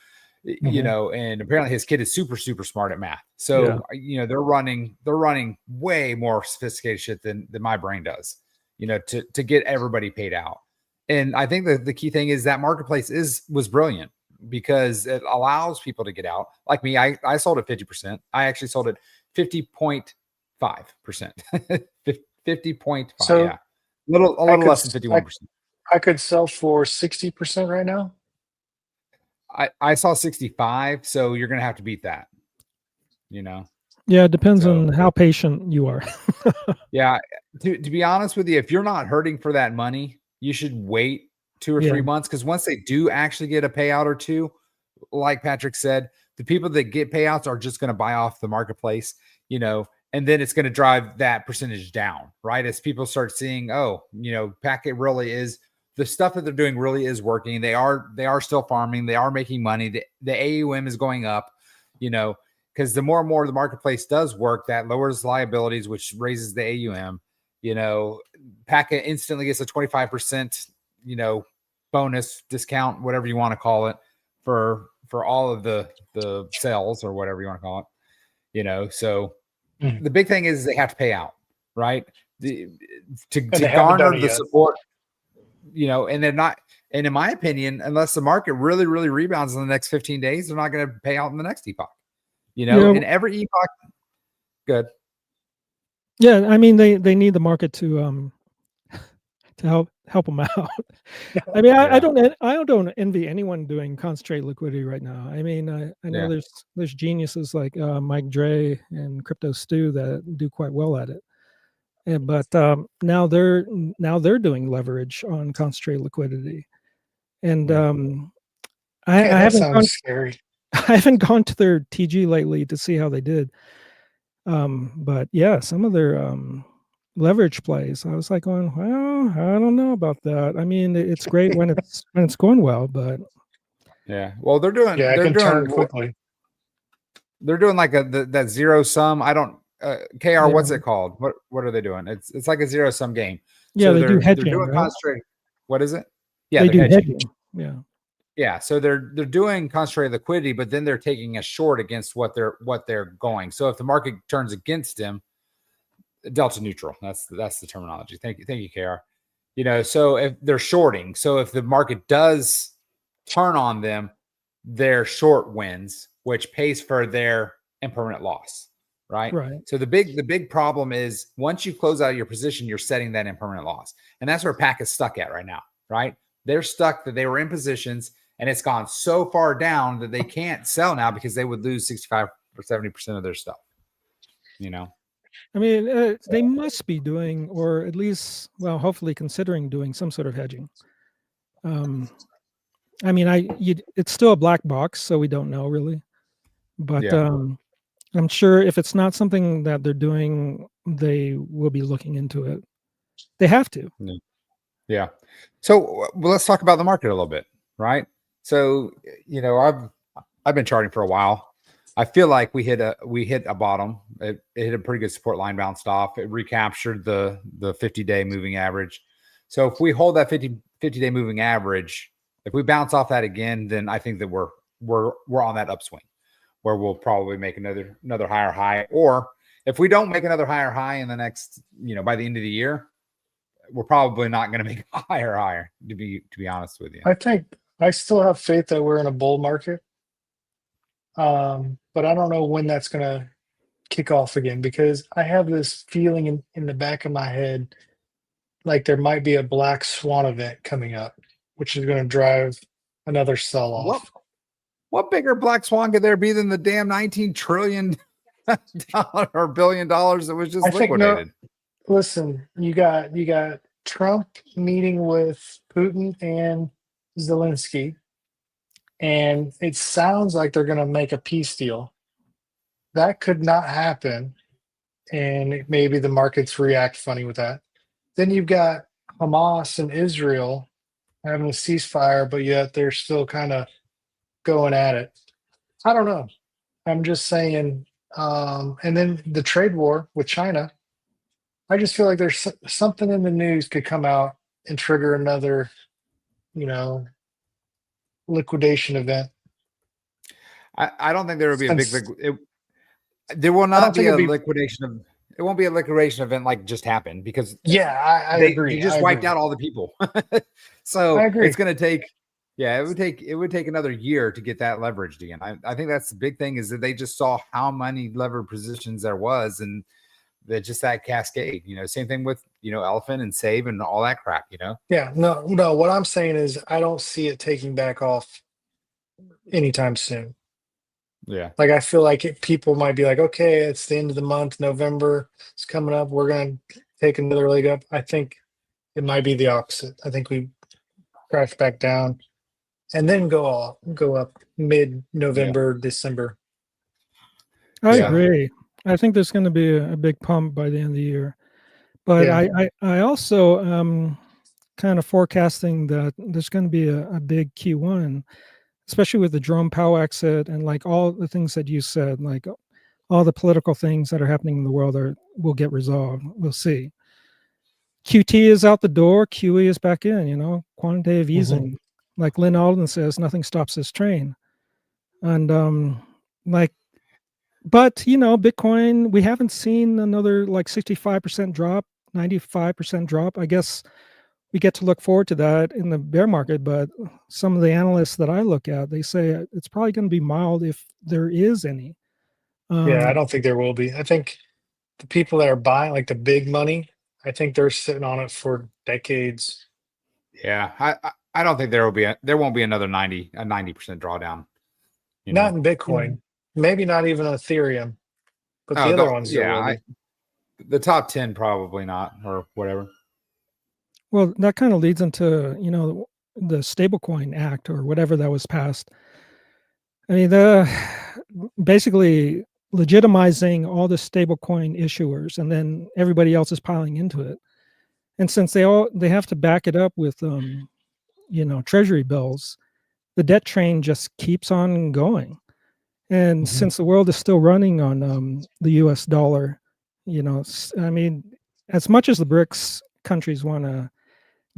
and apparently his kid is super, super smart at math. So, they're running way more sophisticated shit than my brain does, to get everybody paid out. And I think the key thing is that marketplace was brilliant because it allows people to get out. Like me, I sold at 50%. I actually sold at 50.5%. 50.5. So yeah. A little less than 51%. I could sell for 60% right now. I saw 65, so you're gonna have to beat that. Yeah, it depends on how patient you are. Yeah, to be honest with you, if you're not hurting for that money, you should wait 2 or 3 months, because once they do actually get a payout or two, like Patrick said, the people that get payouts are just going to buy off the marketplace, and then it's going to drive that percentage down, right? As people start seeing, Packet really is, the stuff that they're doing really is working. They are still farming. They are making money. The AUM is going up, because the more and more the marketplace does work, that lowers liabilities, which raises the AUM. Packet instantly gets a 25%, bonus discount, whatever you want to call it, for all of the sales or whatever you want to call it. So the big thing is they have to pay out, right? To garner the support, and they're not. And in my opinion, unless the market really, really rebounds in the next 15 days, they're not going to pay out in the next epoch. And every epoch, good. Yeah, I mean they need the market to help them out. I mean, I don't envy anyone doing concentrated liquidity right now. I mean, I know there's geniuses like Mike Dre and Crypto Stu that do quite well at it. But now they're doing leverage on concentrated liquidity, and I haven't scary. I haven't gone to their TG lately to see how they did. But yeah, some of their leverage plays, I was like going, well, I don't know about that. I mean, it's great when it's going well, but well, they're doing turn quickly. They're doing like that zero sum. I don't KR, what's it called? What are they doing? It's like a zero sum game. Yeah, so they do hedging. They're doing right? concentrated. What is it? Yeah, they do hedging. Yeah. Yeah, so they're doing concentrated liquidity, but then they're taking a short against what they're going. So if the market turns against them, delta neutral. That's the terminology. Thank you, KR. So if they're shorting, so if the market does turn on them, their short wins, which pays for their impermanent loss, right? Right. So the big problem is once you close out your position, you're setting that impermanent loss, and that's where PAC is stuck at right now, right? They're stuck that they were in positions. And it's gone so far down that they can't sell now because they would lose 65 or 70% of their stuff. I mean, they must be doing, or at least, well, hopefully considering doing some sort of hedging. I mean, it's still a black box, so we don't know really. But I'm sure if it's not something that they're doing, they will be looking into it. They have to. Yeah. So let's talk about the market a little bit, right? So, I've been charting for a while. I feel like we hit a bottom. It hit a pretty good support line, bounced off. It recaptured the 50-day moving average. So if we hold that 50-day moving average, if we bounce off that again, then I think that we're on that upswing where we'll probably make another higher high. Or if we don't make another higher high in the next, by the end of the year, we're probably not going to make a higher to be honest with you. I think I still have faith that we're in a bull market. But I don't know when that's going to kick off again, because I have this feeling in the back of my head like there might be a black swan event coming up, which is going to drive another sell off. What bigger black swan could there be than the damn $19 trillion or $1 billion that was just liquidated? Listen, you got Trump meeting with Putin and Zelensky, and it sounds like they're going to make a peace deal. That could not happen, and maybe the markets react funny with that. Then you've got Hamas and Israel having a ceasefire, but yet they're still kind of going at it. I don't know. I'm just saying. And then the trade war with China, I just feel like there's something in the news could come out and trigger another liquidation event. I don't think there would be a big. Since There will I not don't think be a it'd be. liquidation of. It won't be a liquidation event like just happened because Yeah, I agree. you just I wiped agree. out all the people. I So agree. it's going to take. Yeah, it would take another year to get that leveraged again. I think that's the big thing is that they just saw how many levered positions there was and that cascade. Same thing with Elephant and Save and all that crap. Yeah, no. What I'm saying is, I don't see it taking back off anytime soon. Yeah. Like, I feel like people might be like, okay, it's the end of the month, November, it's coming up. We're going to take another leg up. I think it might be the opposite. I think we crash back down and then go up mid-November, December. I Yeah. agree. I think there's going to be a big pump by the end of the year. But Yeah. I also kind of forecasting that there's going to be a big Q1, especially with the Jerome Powell exit and like all the things that you said, like all the political things that are happening in the world will get resolved. We'll see. QT is out the door. QE is back in. Quantitative easing, like Lynn Alden says, nothing stops this train. And but Bitcoin, we haven't seen another like 65% drop, 95% drop. I guess we get to look forward to that in the bear market, but some of the analysts that I look at, they say it's probably going to be mild if there is any. Yeah, I don't think there will be. I think the people that are buying, like the big money, I think they're sitting on it for decades. Yeah. I don't think there won't be another 90% drawdown. Not in Bitcoin, maybe not even Ethereum, but the other ones there will be. The top 10 probably not, or whatever. Well, that kind of leads into the Stablecoin Act or whatever that was passed. I mean, basically legitimizing all the stablecoin issuers, and then everybody else is piling into it. And since they have to back it up with treasury bills, the debt train just keeps on going. And since the world is still running on the US dollar, I mean, as much as the BRICS countries want to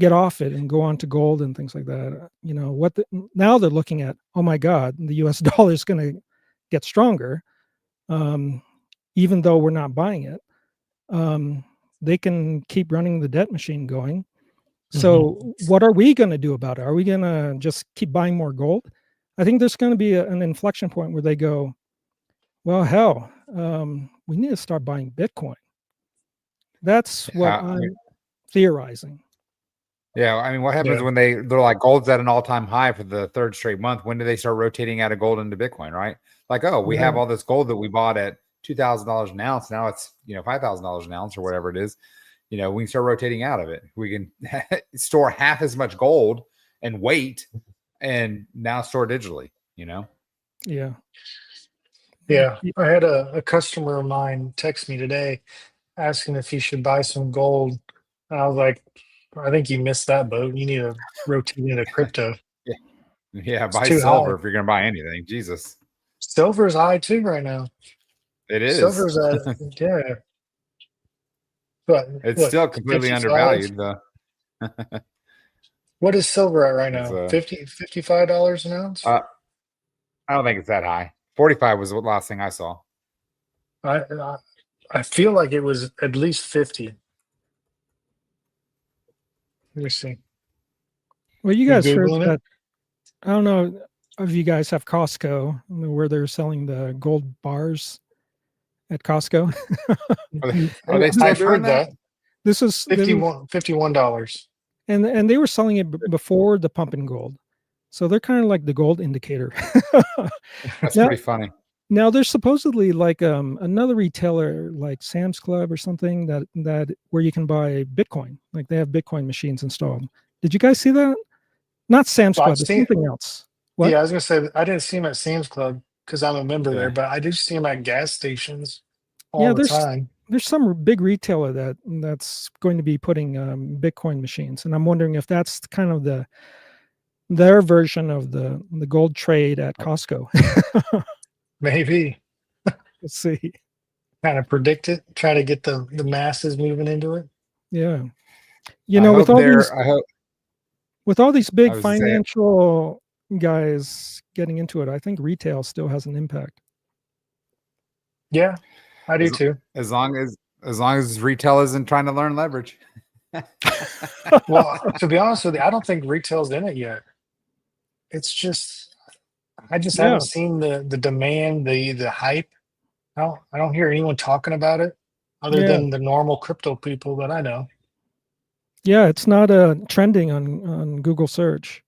get off it and go on to gold and things like that, now they're looking at, oh my God, the US dollar is going to get stronger, even though we're not buying it. They can keep running the debt machine going. So what are we going to do about it? Are we going to just keep buying more gold? I think there's going to be an inflection point where they go, well, hell, we need to start buying Bitcoin. That's what I'm theorizing. Yeah, I mean, what happens when they're like gold's at an all-time high for the third straight month? When do they start rotating out of gold into Bitcoin, right? Like, oh, we have all this gold that we bought at $2,000 an ounce. Now it's $5,000 an ounce or whatever it is. We can start rotating out of it. We can store half as much gold and wait, and now store digitally. Yeah. Yeah, I had a customer of mine text me today asking if he should buy some gold. And I was like, I think you missed that boat. You need to rotate into crypto. Yeah, It's buy too silver high. if you're going to buy anything. Jesus. Silver's high too right now. It is. Silver's at, yeah. But it's still completely 55? undervalued, though. What is silver at right now? $55 an ounce? I don't think it's that high. 45 was the last thing I saw. I feel like it was at least 50. Let me see. Well, you guys heard Googling that. I don't know if you guys have Costco where they're selling the gold bars at Costco. Are they still I've doing heard that. This is $51. And they were selling it before the pump in gold. So they're kind of like the gold indicator. That's pretty funny. Now there's supposedly like another retailer like Sam's Club or something that where you can buy Bitcoin. Like they have Bitcoin machines installed. Did you guys see that? Not Sam's Club, it's something else. What? Yeah, I was gonna say I didn't see them at Sam's Club because I'm a member there, but I do see them at gas stations all the time. There's some big retailer that's going to be putting Bitcoin machines, and I'm wondering if that's kind of their version of the gold trade at Costco. Maybe. Let's see. Kind of predict it. Try to get the masses moving into it. Yeah. With all these. With all these big I was saying, financial guys getting into it, I think retail still has an impact. Yeah, I do too. as long as retail isn't trying to learn leverage. Well, to be honest with you, I don't think retail's in it yet. It's just I just Yeah. haven't seen the demand, the hype. I don't hear anyone talking about it other Yeah. than the normal crypto people that I know. Yeah, it's not trending on Google search.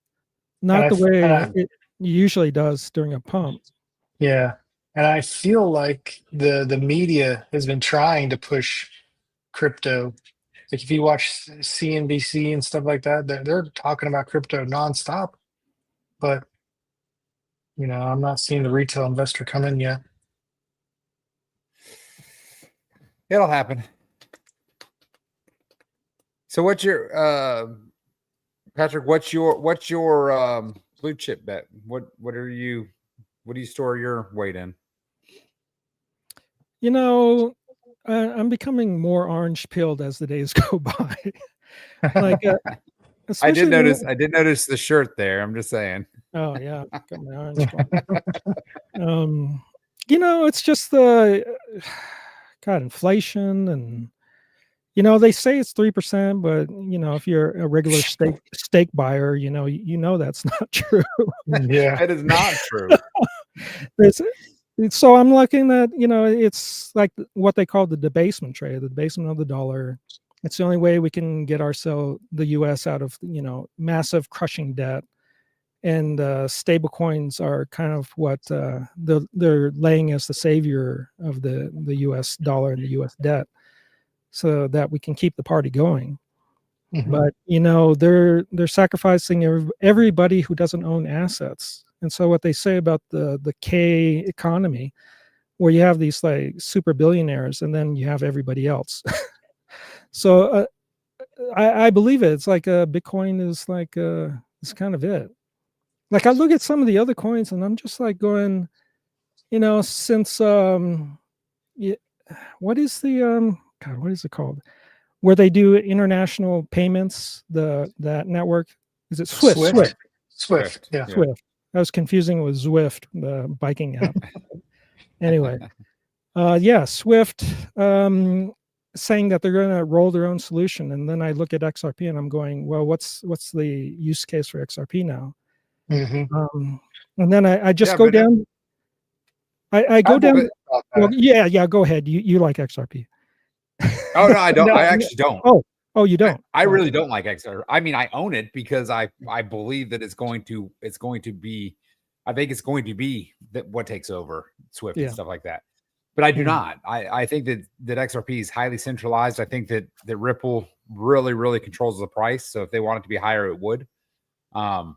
Not I the f- and way I- it usually does during a pump. Yeah. And I feel like the media has been trying to push crypto. Like if you watch CNBC and stuff like that, they're talking about crypto nonstop. But I'm not seeing the retail investor come in yet. It'll happen. So what's your Patrick, what's your blue chip bet? What do you store your weight in? I'm becoming more orange pilled as the days go by. Like I did especially notice the shirt there. I'm just saying. Oh yeah, got my orange one. It's just the God, inflation, and they say it's 3%, but if you're a regular steak buyer, that's not true. Yeah. That is not true. So I'm looking at, it's like what they call the debasement trade, the debasement of the dollar. It's the only way we can get the U.S. out of, massive crushing debt. And stable coins are kind of what they're laying as the savior of the U.S. dollar and the U.S. debt, so that we can keep the party going. Mhm. But they're sacrificing everybody who doesn't own assets. And so what they say about the K economy, where you have these like super billionaires and then you have everybody else. So I believe it. It's like Bitcoin is like it's kind of it. Like I look at some of the other coins and I'm just like going, since what is the God, what is it called? Where they do international payments, that network, is it Swift? Swift. Yeah. Swift. I was confusing it with Zwift, the biking app. Anyway, Swift saying that they're going to roll their own solution, and then I look at XRP and I'm going, well, what's the use case for XRP now? Mm-hmm. And then I just go down. I go down. Well, yeah. Go ahead. You like XRP? Oh no, I don't. I actually don't. Oh, you don't? I really don't like XRP. I mean, I own it because I believe that it's going to be. I think it's going to be what takes over Swift and stuff like that. But I do not. I think that XRP is highly centralized. I think that Ripple really, really controls the price. So if they want it to be higher, it would. But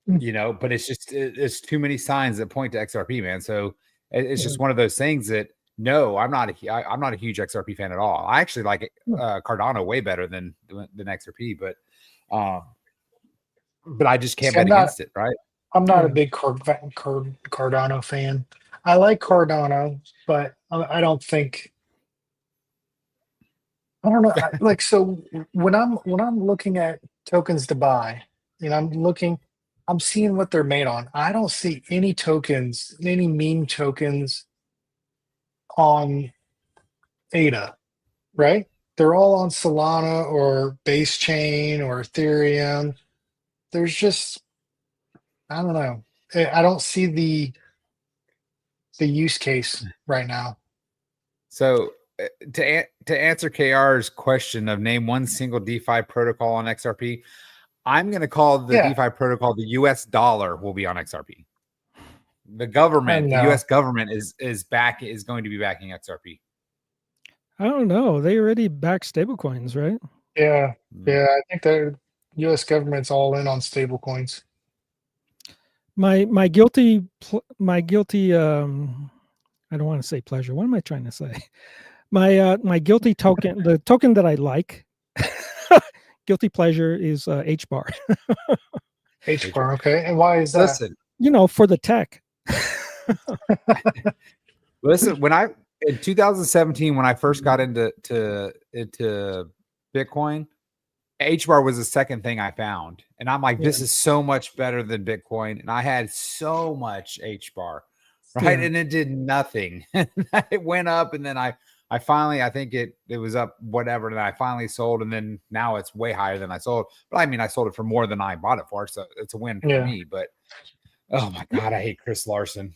it's too many signs that point to XRP, man. So it's just one of those things that no, I'm not a huge XRP fan at all. I actually like Cardano way better than XRP, but I just can't bet against it, right? I'm not a big Cardano fan. I like Cardano, but I don't think. I don't know. Like so, when I'm looking at tokens to buy, I'm seeing what they're made on. I don't see any tokens, any meme tokens on ADA, right? They're all on Solana or Base Chain or Ethereum. There's just, I don't know. I don't see the use case right now. So to answer KR's question of name one single DeFi protocol on XRP, I'm going to call the DeFi protocol the US dollar will be on XRP. The government, the US government is going to be backing XRP. I don't know. They already back stablecoins, right? Yeah. I think the U.S. government's all in on stablecoins. My guilty I don't want to say pleasure. What am I trying to say? My guilty token, the token that I like, guilty pleasure is HBAR. HBAR, okay. And why is that? Listen, for the tech. Listen, in 2017, when I first got into Bitcoin, HBAR was the second thing I found. And I'm like, this Yeah. is so much better than Bitcoin. And I had so much HBAR, right? Yeah. And it did nothing. It went up, and then I finally, I think it was up whatever, and I finally sold, and then now it's way higher than I sold. But I mean, I sold it for more than I bought it for, so it's a win for Yeah. me. But oh my God, I hate Chris Larson.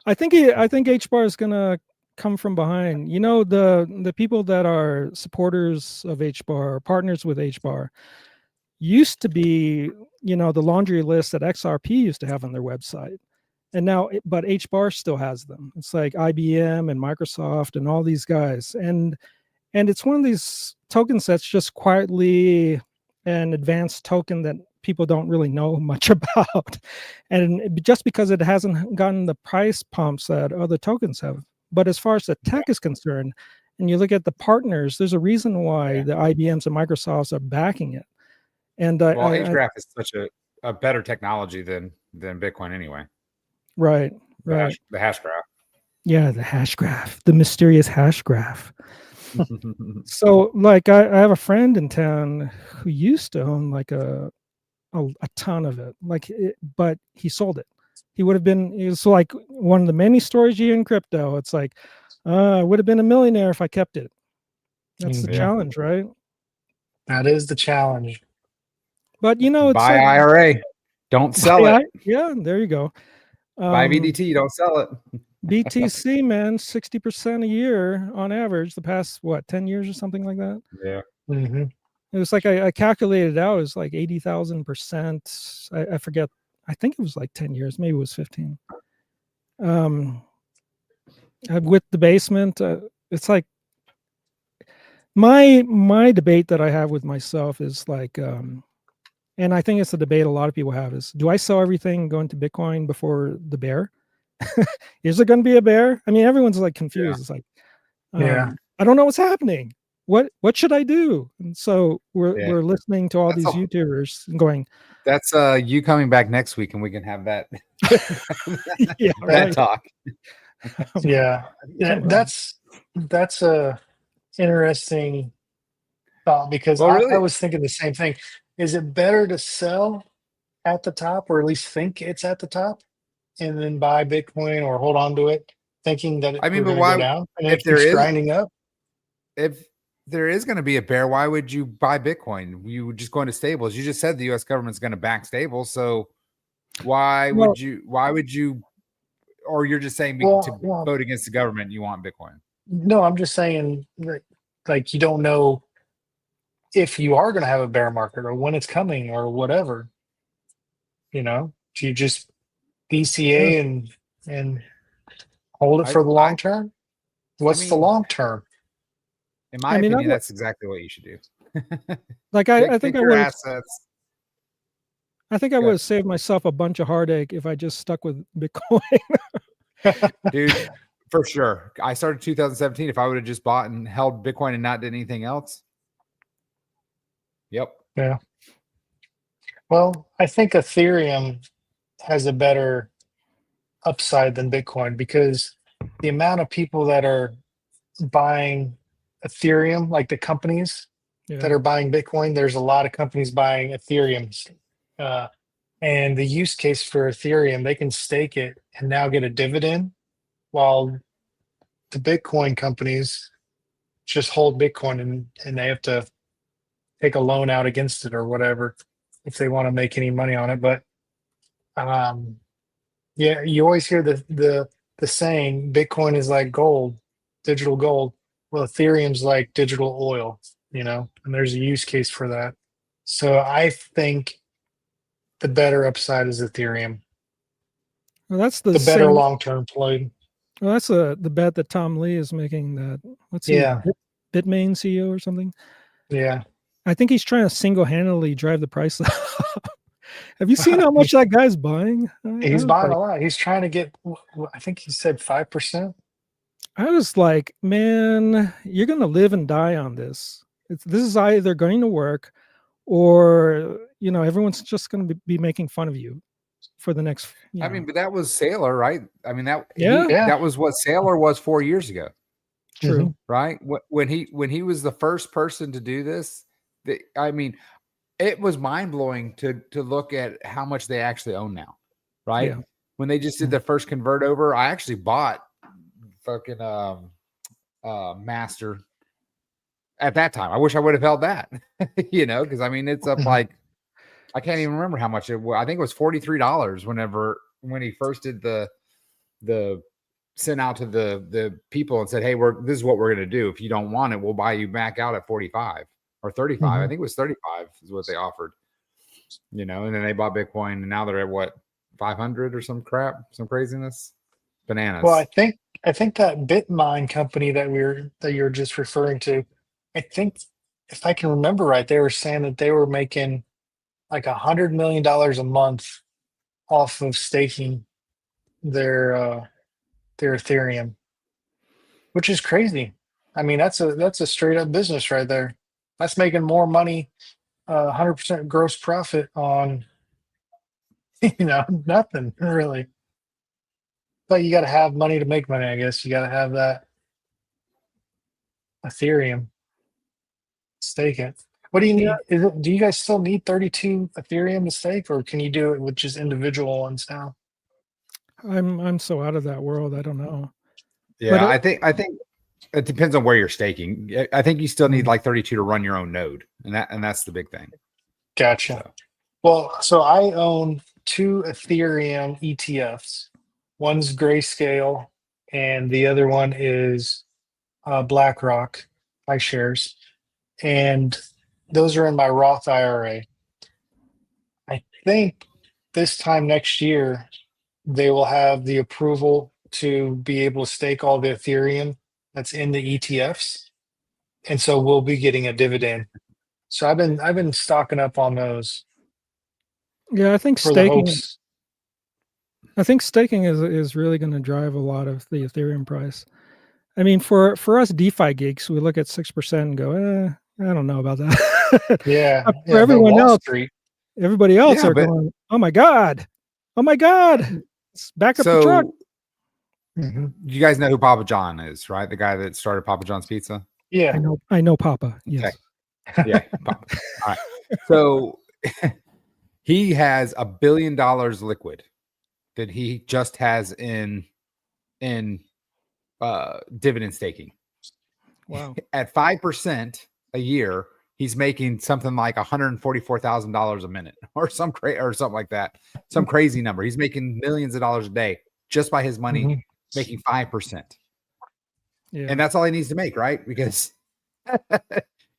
I think HBAR is gonna come from behind. You know, the people that are supporters of HBAR, partners with HBAR, used to be, you know, the laundry list that XRP used to have on their website. And now, but HBAR still has them. It's like IBM and Microsoft and all these guys. And it's one of these tokens that's just quietly an advanced token that people don't really know much about. And just because it hasn't gotten the price pumps that other tokens have. But as far as the tech is concerned, and you look at the partners, there's a reason why the IBMs and Microsofts are backing it. And Well, HGraph is such a better technology than Bitcoin anyway. Right. The hash graph. Yeah, the hash graph, the mysterious hash graph. So, like, I have a friend in town who used to own like a ton of it, but he sold it. He would have been. It's like one of the many stories you hear in crypto. It's like, I would have been a millionaire if I kept it. That's the challenge, right? That is the challenge. But you know, it's buy like, IRA, don't sell it. Yeah, there you go. Buy BDT, don't sell it. BTC, man, 60% a year on average. The past 10 years or something like that. Yeah. Mm-hmm. It was like I calculated it out. It was like 80,000%. I forget. I think it was like 10 years. Maybe it was 15. With the basement, it's like my debate that I have with myself is like, and I think it's a debate a lot of people have, is do I sell everything and go into Bitcoin before the bear? Is there going to be a bear? I mean, everyone's like confused. It's like, I don't know what's happening. What should I do? And so we're listening to all these YouTubers and going, that's you coming back next week, and we can have that that talk. That's a interesting thought, because I was thinking the same thing. Is it better to sell at the top, or at least think it's at the top, and then buy Bitcoin or hold on to it, thinking that I mean, but why, go down and if it keeps grinding up? If there is going to be a bear, why would you buy Bitcoin? You would just go into stables. You just said the U.S. government's going to back stables, so why would you? Or you're just saying to vote against the government, you want Bitcoin? No, I'm just saying that, like, you don't know if you are going to have a bear market or when it's coming or whatever. You know, do you just DCA and hold it for the long term? What's the long term? In my opinion, that's exactly what you should do. Like I think I would assets. I think I would have saved myself a bunch of heartache if I just stuck with Bitcoin. Dude, for sure. I started 2017. If I would have just bought and held Bitcoin and not did anything else. Yep. Yeah. Well, I think Ethereum has a better upside than Bitcoin, because the amount of people that are buying Ethereum, like the companies that are buying Bitcoin, there's a lot of companies buying Ethereums. And the use case for Ethereum, they can stake it and now get a dividend, while the Bitcoin companies just hold Bitcoin and they have to take a loan out against it or whatever if they want to make any money on it. But you always hear the saying, Bitcoin is like gold, digital gold. Well, Ethereum's like digital oil, and there's a use case for that. So I think the better upside is Ethereum. Well, that's the better long-term play. Well, that's the bet that Tom Lee is making. That Bitmain CEO or something. Yeah, I think he's trying to single-handedly drive the price up. Have you seen how much that guy's buying? He's buying a lot. He's trying to get, I think he said 5%. I was like, man, you're going to live and die on this. This is either going to work, or everyone's just going to be making fun of you for the next. I mean, but that was Saylor, right? I mean, that that was what Saylor was 4 years ago. True. right? When he was the first person to do this, I mean, it was mind blowing to look at how much they actually own now, right? Yeah. When they just did their first convert over, I actually bought fucking Master at that time. I wish I would have held that, because I mean it's up like I can't even remember how much it was. I think it was $43 when he first did the sent out to the people and said, hey, this is what we're going to do. If you don't want it, we'll buy you back out at 45 or 35. I think it was 35 is what they offered, and then they bought Bitcoin and now they're at what, 500 or some crap, some craziness, bananas. Well, I think that Bitmine company that you're just referring to, I think if I can remember right, they were saying that they were making like $100 million a month off of staking their Ethereum, which is crazy. I mean, that's a straight up business right there. That's making more money, 100% gross profit on, nothing really. But you got to have money to make money, I guess. You got to have that Ethereum, stake it. What do you need? Do you guys still need 32 Ethereum to stake, or can you do it with just individual ones now? I'm so out of that world. I don't know. Yeah, But I think it depends on where you're staking. I think you still need like 32 to run your own node, and that's the big thing. Gotcha. So. Well, so I own 2 Ethereum ETFs. One's Grayscale, and the other one is BlackRock iShares, and those are in my Roth IRA. I think this time next year they will have the approval to be able to stake all the Ethereum that's in the ETFs, and so we'll be getting a dividend. So I've been stocking up on those. yeah, I think for the staking. hopes. I think staking is really going to drive a lot of the Ethereum price. I mean, for us DeFi geeks, we look at 6% and go, I don't know about that. Yeah, For everyone Wall else, Street. everybody else Yeah, are going, oh my god, let's back up the truck. You guys know who Papa John is, right? The guy that started Papa John's Pizza. Yeah, I know Papa. Yes. Okay. Yeah. Papa. All right. So he has $1 billion liquid that he just has in dividend staking. Wow. At 5% a year, he's making something like $144,000 a minute, or something like that. Some crazy number. He's making millions of dollars a day just by his money making 5%. Yeah. And that's all he needs to make, right? Because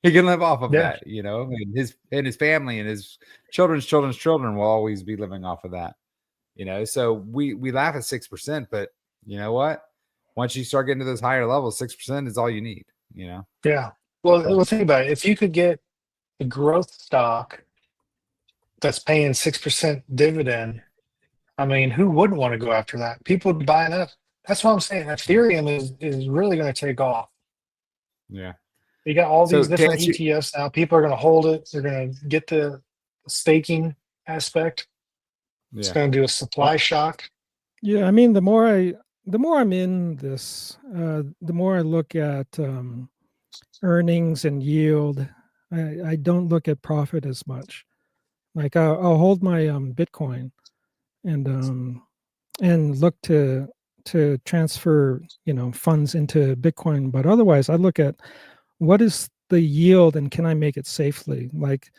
he can live off of that, and his family and his children's children will always be living off of that. So we laugh at 6%, but you know what? Once you start getting to those higher levels, 6% is all you need, Yeah. Well, think about it. If you could get a growth stock that's paying 6% dividend, I mean, who wouldn't want to go after that? People would buy that. That's what I'm saying. Ethereum is really going to take off. Yeah. You got all these different ETFs now. People are going to hold it. They're going to get the staking aspect. Yeah. It's going to do a supply shock. Yeah, I mean, the more I'm in this, the more I look at earnings and yield. I don't look at profit as much. Like I'll hold my Bitcoin and look to transfer funds into Bitcoin, but otherwise I look at what is the yield and can I make it safely? Like,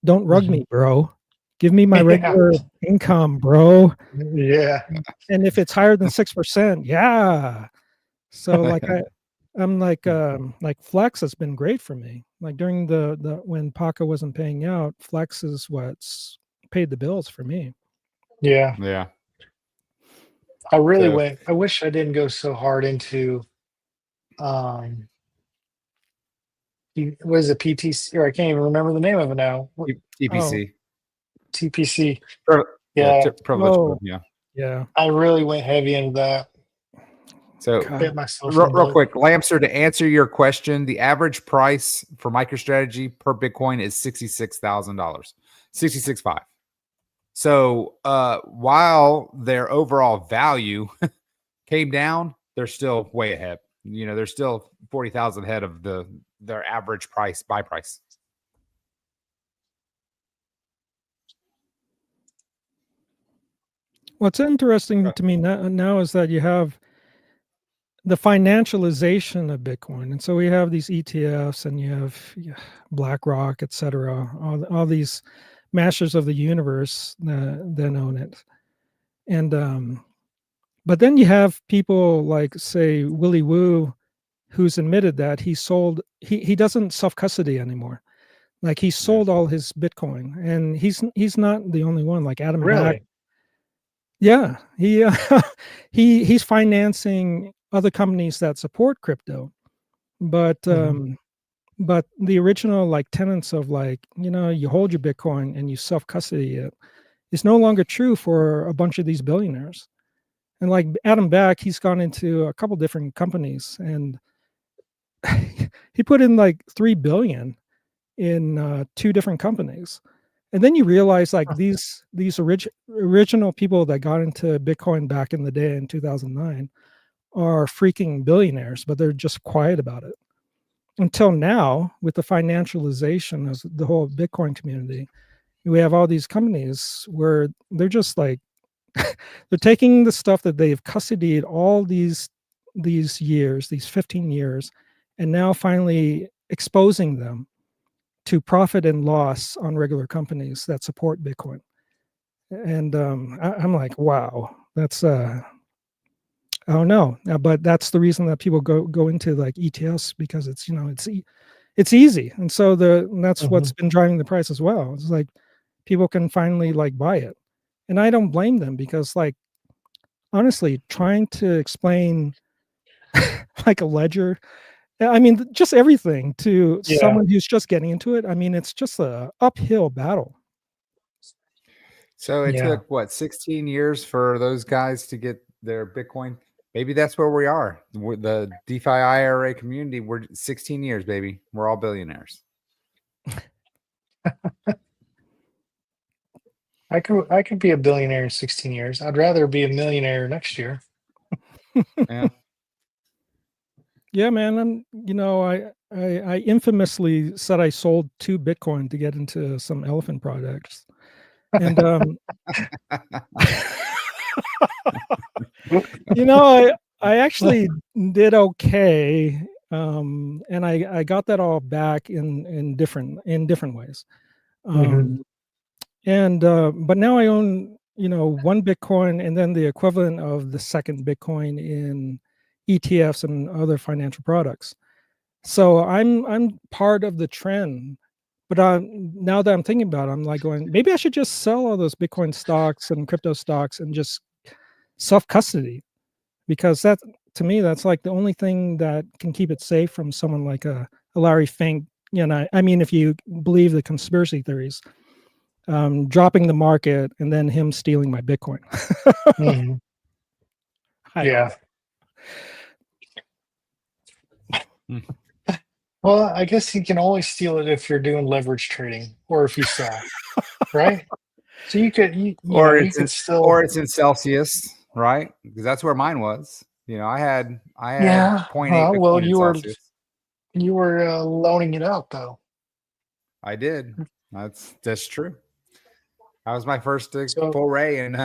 don't rug me, bro. Give me my regular income, bro. Yeah. And if it's higher than 6%, yeah. So like I'm like Flex has been great for me. Like during the when Paca wasn't paying out, Flex is what's paid the bills for me. Yeah. Yeah. I really I wish I didn't go so hard into what is it, PTC, or I can't even remember the name of it now. TPC. TPC. Yeah. Yeah. I really went heavy into that. So real quick, Lamster, to answer your question, the average price for MicroStrategy per Bitcoin is $66,000, $66,500. So while their overall value came down, they're still way ahead. they're still 40,000 ahead of their average buy price. What's interesting to me now is that you have the financialization of Bitcoin, and so we have these ETFs, and you have BlackRock, etc. All these masters of the universe that own it, and but then you have people like, say, Willy Woo, who's admitted that he doesn't self-custody anymore. Like, he sold all his Bitcoin, and he's not the only one. Like Adam Back. Really? Yeah, he's financing other companies that support crypto, but but the original like tenets of like, you hold your Bitcoin and you self-custody it is no longer true for a bunch of these billionaires. And like Adam Back, he's gone into a couple different companies, and he put in like 3 billion in 2 different companies. And then you realize like these original people that got into Bitcoin back in the day in 2009 are freaking billionaires, but they're just quiet about it. Until now, with the financialization of the whole Bitcoin community, we have all these companies where they're just like, they're taking the stuff that they've custodied all these years, these 15 years, and now finally exposing them to profit and loss on regular companies that support Bitcoin. And I'm like, wow, that's I don't know, but that's the reason that people go into like ETFs, because it's it's easy, and so that's what's been driving the price as well. It's like people can finally like buy it, and I don't blame them, because like honestly, trying to explain like a ledger, I mean, just everything to someone who's just getting into it, I mean, it's just a uphill battle. So it took what, 16 years for those guys to get their Bitcoin? Maybe that's where we are. The DeFi-IRA community, we're 16 years, baby. We're all billionaires. I could be a billionaire in 16 years. I'd rather be a millionaire next year. Yeah. Yeah, man. I infamously said I sold 2 Bitcoin to get into some elephant projects, and I actually did okay, and I got that all back in different ways, and but now I own 1 Bitcoin, and then the equivalent of the second Bitcoin in ETFs and other financial products. So I'm part of the trend, but now that I'm thinking about it, I'm like going, maybe I should just sell all those Bitcoin stocks and crypto stocks and just self-custody, because that, to me, that's like the only thing that can keep it safe from someone like a Larry Fink. I mean, if you believe the conspiracy theories, dropping the market and then him stealing my Bitcoin. Yeah. Well, I guess you can always steal it if you're doing leverage trading or if you sell, right? So you could, or it's in Celsius, right? Because that's where mine was. I had 0.8 well, in Celsius. You were loaning it out though. I did. That's true. That was my first foray in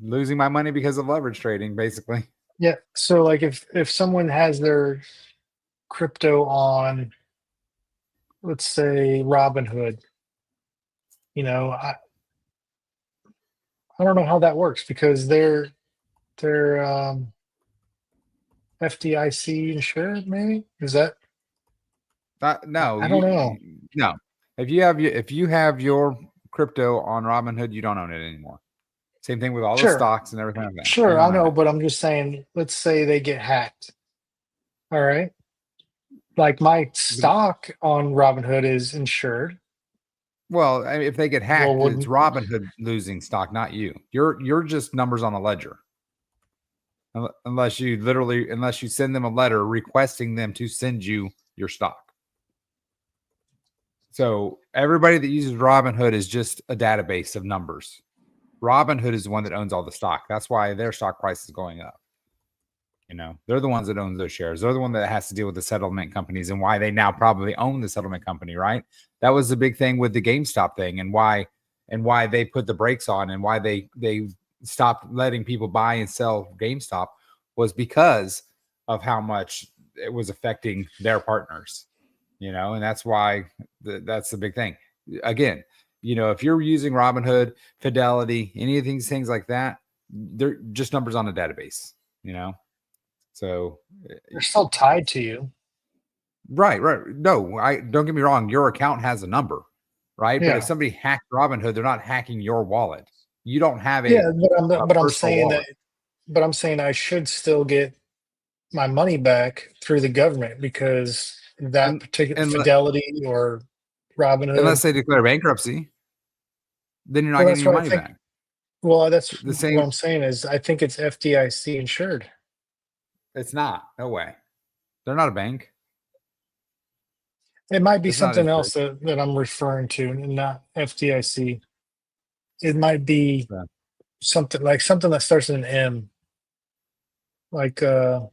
losing my money because of leverage trading, basically. Yeah. So like if someone has their crypto on, let's say, Robinhood, I don't know how that works, because they're FDIC insured, maybe? Is that? No, I don't know. No, if you have your crypto on Robinhood, you don't own it anymore. Same thing with all the stocks and everything like that. Sure, I know, but I'm just saying, let's say they get hacked. All right. Like my stock on Robinhood is insured. Well, I mean, if they get hacked, it's Robinhood losing stock, not you. You're just numbers on the ledger. Unless you send them a letter requesting them to send you your stock. So everybody that uses Robinhood is just a database of numbers. Robinhood is the one that owns all the stock. That's why their stock price is going up. You know, they're the ones that own those shares. They're the one that has to deal with the settlement companies and why they now probably own the settlement company, right? That was the big thing with the GameStop thing and why they put the brakes on and why they stopped letting people buy and sell GameStop was because of how much it was affecting their partners, you know, and that's why that's the big thing. Again, you know, if you're using Robinhood, Fidelity, any of these things like that, they're just numbers on a database, you know. So They're still tied to you. right. No, I don't get me wrong. Your account has a number, right? But if Yeah. somebody hacked Robinhood, they're not hacking your wallet. You don't have Yeah, a but I'm personal saying wallet. I'm saying I should still get my money back through the government because that particular And Fidelity or Robinhood. unless they declare bankruptcy, then you're not Well, getting that's your what I money think. back. Well, that's The what same. I'm saying is I think it's FDIC insured. It's not. No way. They're not a bank. It might be It's not something insured. else that I'm referring to, and not FDIC. It might be Yeah. something that starts with an M, like I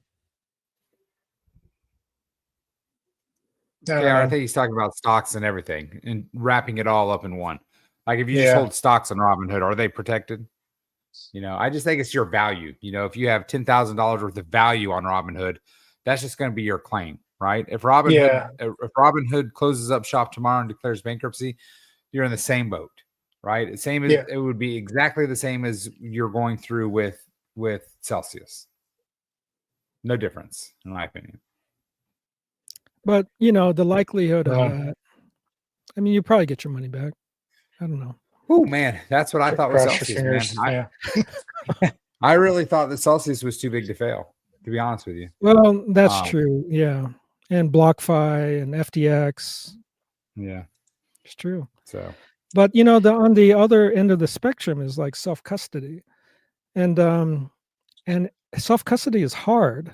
don't Yeah, I know. think he's talking about stocks and everything and wrapping it all up in one. Like if you just Yeah, hold stocks on Robinhood, are they protected? You know, I just think it's your value. You know, if you have $10,000 worth of value on Robinhood, that's just going to be your claim, right? If yeah, Robinhood closes up shop tomorrow and declares bankruptcy, you're in the same boat, right? Same as yeah. it would be exactly the same as you're going through with Celsius. No difference, in my opinion. But you know, the likelihood of Well, that. I mean, you probably get your money back. I don't know. Oh man, that's what I thought with cross your Celsius, man. fingers. Yeah, I really thought that Celsius was too big to fail, to be honest with you. Well, that's Um, true. Yeah, and BlockFi and FTX. yeah. It's true. So But you know, on the other end of the spectrum is like self custody, and self custody is hard,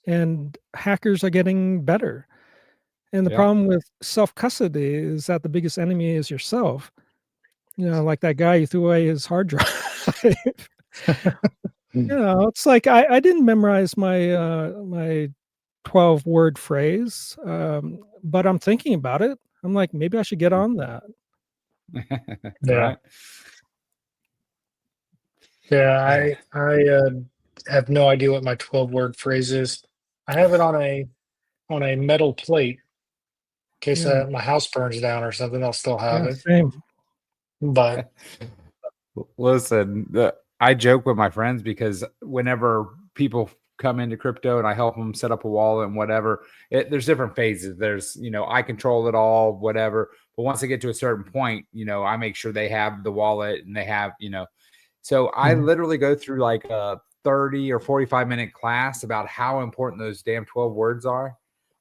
and hackers are getting better. And the yeah. problem with self custody is that the biggest enemy is yourself. You know, like that guy who threw away his hard drive. You know, it's like I didn't memorize my 12-word phrase, but I'm thinking about it. I'm like, maybe I should get on that. yeah, Right. yeah. I have no idea what my 12-word phrase is. I have it on a metal plate in case Yeah, my house burns down or something. I'll still have yeah, it. same. But Listen, I joke with my friends because whenever people come into crypto and I help them set up a wallet and whatever, there's different phases. There's, you know, I control it all, whatever. But once they get to a certain point, you know, I make sure they have the wallet and they have, you know, so I Mhm. literally go through like a 30 or 45-minute class about how important those damn 12 words are.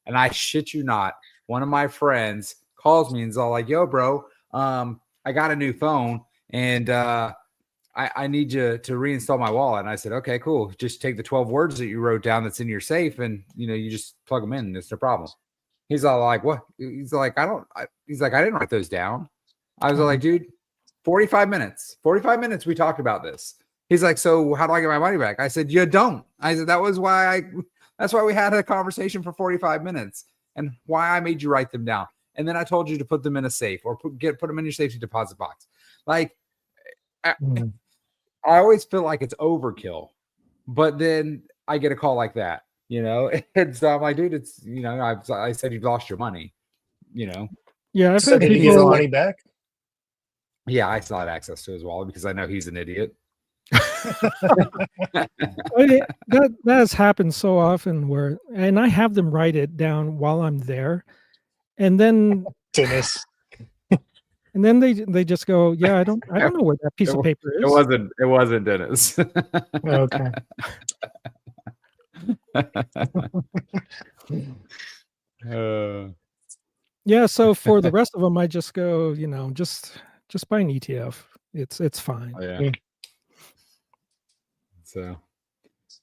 And I shit you not, one of my friends calls me and is all like, yo, bro, I got a new phone and I need you to reinstall my wallet. And I said, okay, cool. Just take the 12 words that you wrote down that's in your safe and, you know, you just plug them in. It's no problem. He's all like, what? He's like, he's like, I didn't write those down. I was like, dude, 45 minutes we talked about this. He's like, so how do I get my money back? I said, you don't. I said, that's why we had a conversation for 45 minutes and why I made you write them down. And then I told you to put them in a safe or put them in your safety deposit box. Like, I always feel like it's overkill, but then I get a call like that, you know, and so I'm like, dude, it's, you know, I said you've lost your money, you know. Yeah, I've So had did he get his people. money back? Yeah, I still had access to his wallet because I know he's an idiot. That has happened so often and I have them write it down while I'm there, and then Dennis. they just go, yeah, I don't know where that piece of paper is. It wasn't Dennis. Okay. Yeah, so for the rest of them, I just go, you know, just buy an ETF. It's fine. Yeah. So,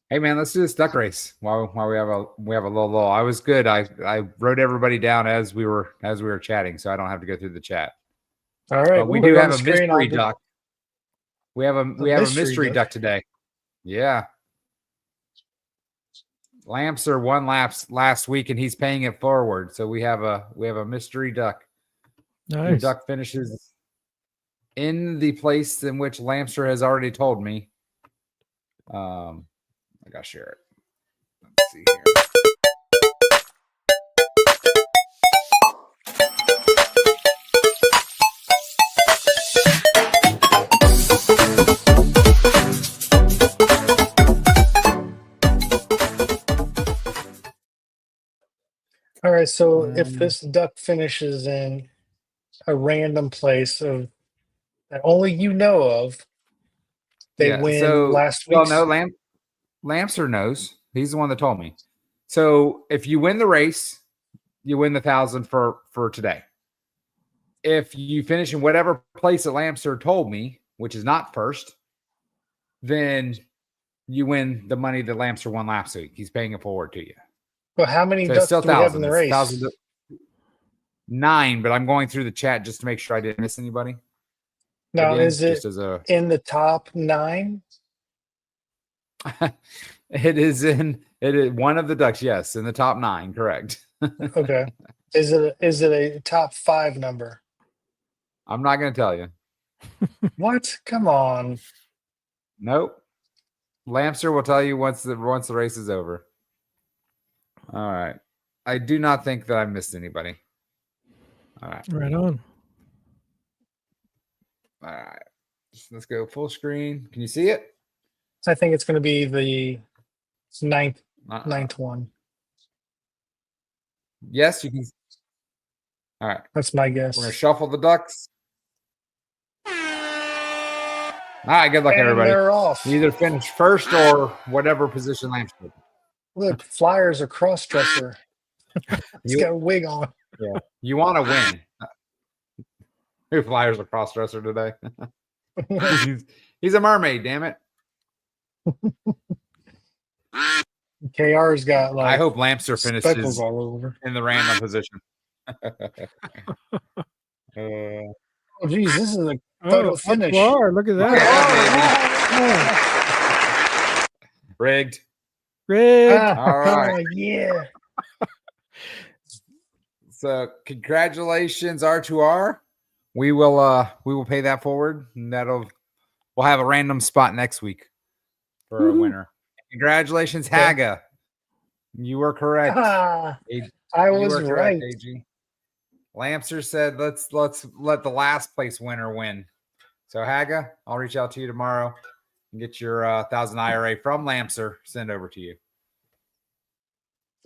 hey man, let's do this duck race while we have a little lull. I was good. I wrote everybody down as we were chatting, so I don't have to go through the chat. All right. But we we'll do put it on have the a screen. mystery duck. We have a mystery duck today. Yeah. Lamser won last week, and he's paying it forward. So we have a mystery duck. Your Nice. duck finishes in the place in which Lamser has already told me. I gotta share it. Let's see here. All right. So if this duck finishes in a random place of that only you know of, they win last week. Well, no, Lamser knows. He's the one that told me. So if you win the race, you win the 1,000 for today. If you finish in whatever place that Lamser told me, which is not first, then you win the money that Lamser won last week. He's paying it forward to you. Well, how many So ducks it's still do we have in 1,000. the race? 9, but I'm going through the chat just to make sure I didn't miss anybody. Now, Again, is it in the top 9? It is one of the ducks. Yes, in the top 9. Correct. Okay. Is it a top 5 number? I'm not going to tell you. What? Come on. Nope. Lamser will tell you once the race is over. All right. I do not think that I missed anybody. All right. Right on. All right. Let's go full screen. Can you see it? I think it's going to be the ninth one. Yes, you can. All right. That's my guess. We're going to shuffle the ducks. All right. Good luck, And everybody. they're off. You either finish first or whatever position Lamser. Look, Flyers are cross-dresser. He's got a wig on. Yeah. You want to win. Who Flyers a cross-dresser today? He's a mermaid, damn it. KR's got I hope Lamser speckles finishes all over. in the random position. Oh, geez, this is a Oh, photo finish. Look at that. Rigged. Great. All right. Yeah. So congratulations, R2R. We will pay that forward, and we'll have a random spot next week for a winner. Congratulations, Haga. You were correct. I was right. AG. Lamser said let's let the last place winner win. So Haga, I'll reach out to you tomorrow and get your 1,000 IRA from Lamser sent over to you.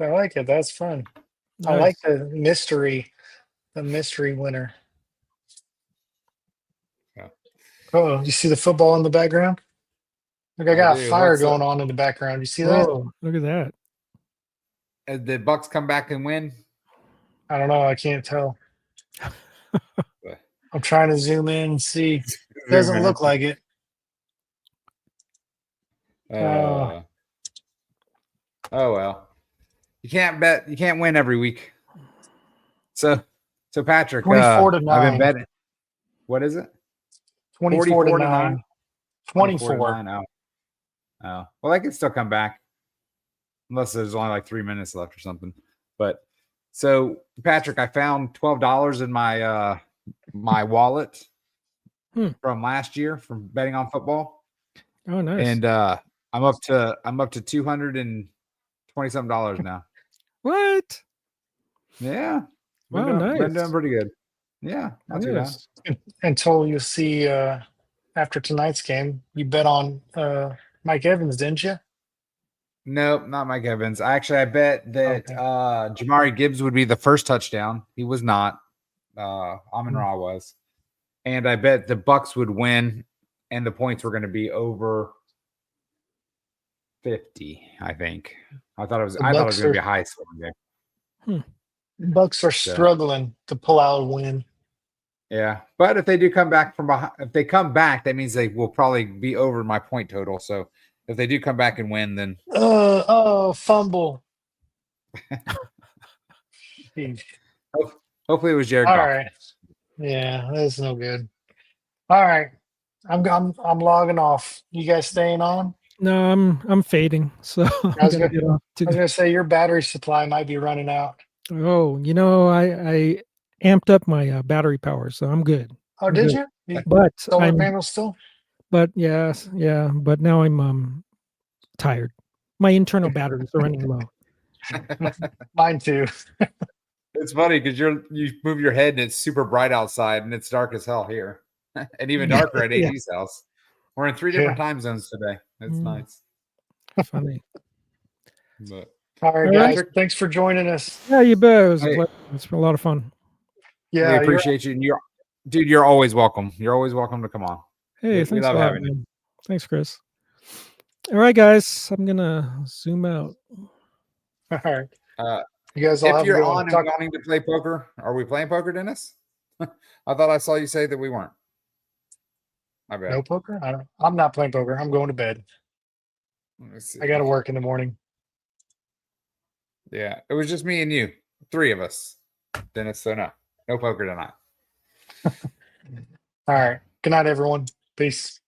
I like it. That's fun. Nice. I like the mystery winner. Yeah. Oh, you see the football in the background? Look, I got do. fire What's going on in the background. You see that? Oh, look at that. Did the Bucks come back and win? I don't know. I can't tell. I'm trying to zoom in and see. Doesn't look like it. Oh well. You can't bet. You can't win every week. So Patrick, 24 to 9. I've been betting. What is it? 24 to 9. 24. 9. Oh. Well, I can still come back. Unless there's only like 3 minutes left or something. But so Patrick, I found $12 in my my wallet from last year from betting on football. Oh, nice. And I'm up to $220 something now. What? Yeah. Wow, Been nice. doing pretty good. Yeah, not too bad. Until you see after tonight's game, you bet on Mike Evans, didn't you? Nope, not Mike Evans. I bet that Jamari Gibbs would be the first touchdown. He was not. Amon-Ra was. And I bet the Bucks would win and the points were going to be over 50, I think. I thought it was going to be a high scoring game. Bucks are struggling to pull out a win. Yeah, but if they do come back from behind, if they come back, that means they will probably be over my point total. So if they do come back and win, then fumble. Hopefully it was Jared. All right. Yeah, that's no good. All right. I'm logging off. You guys staying on? No, I'm fading, so I'm was gonna gonna- get off. I was gonna say your battery supply might be running out. Oh, I amped up my battery power, so I'm good. Oh, I'm did good. you? But Solar panels still? but yes, yeah. But now I'm tired. My internal batteries are running low. Mine too. It's funny because you move your head and it's super bright outside and it's dark as hell here, and even darker at Yeah. AG's house. We're in 3 different time zones today. It's Mm. nice. Funny. But All right, All guys. right. Thanks for joining us. Yeah, you bet. It was a Hey. pleasure. It's been a lot of fun. we Yeah, appreciate you. And you're always welcome. You're always welcome to come on. Hey, We thanks a love lot, having you. man. Thanks, Chris. All right, guys. I'm gonna zoom out. all right. Uh, You guys all if have a you're good one. on and wanting to play poker, are we playing poker, Dennis? I thought I saw you say that we weren't. My bad. No poker? I'm not playing poker. I'm going to bed. Let me see. I got to work in the morning. Yeah, it was just me and you, 3 of us. Dennis, so no poker tonight. All right. Good night, everyone. Peace.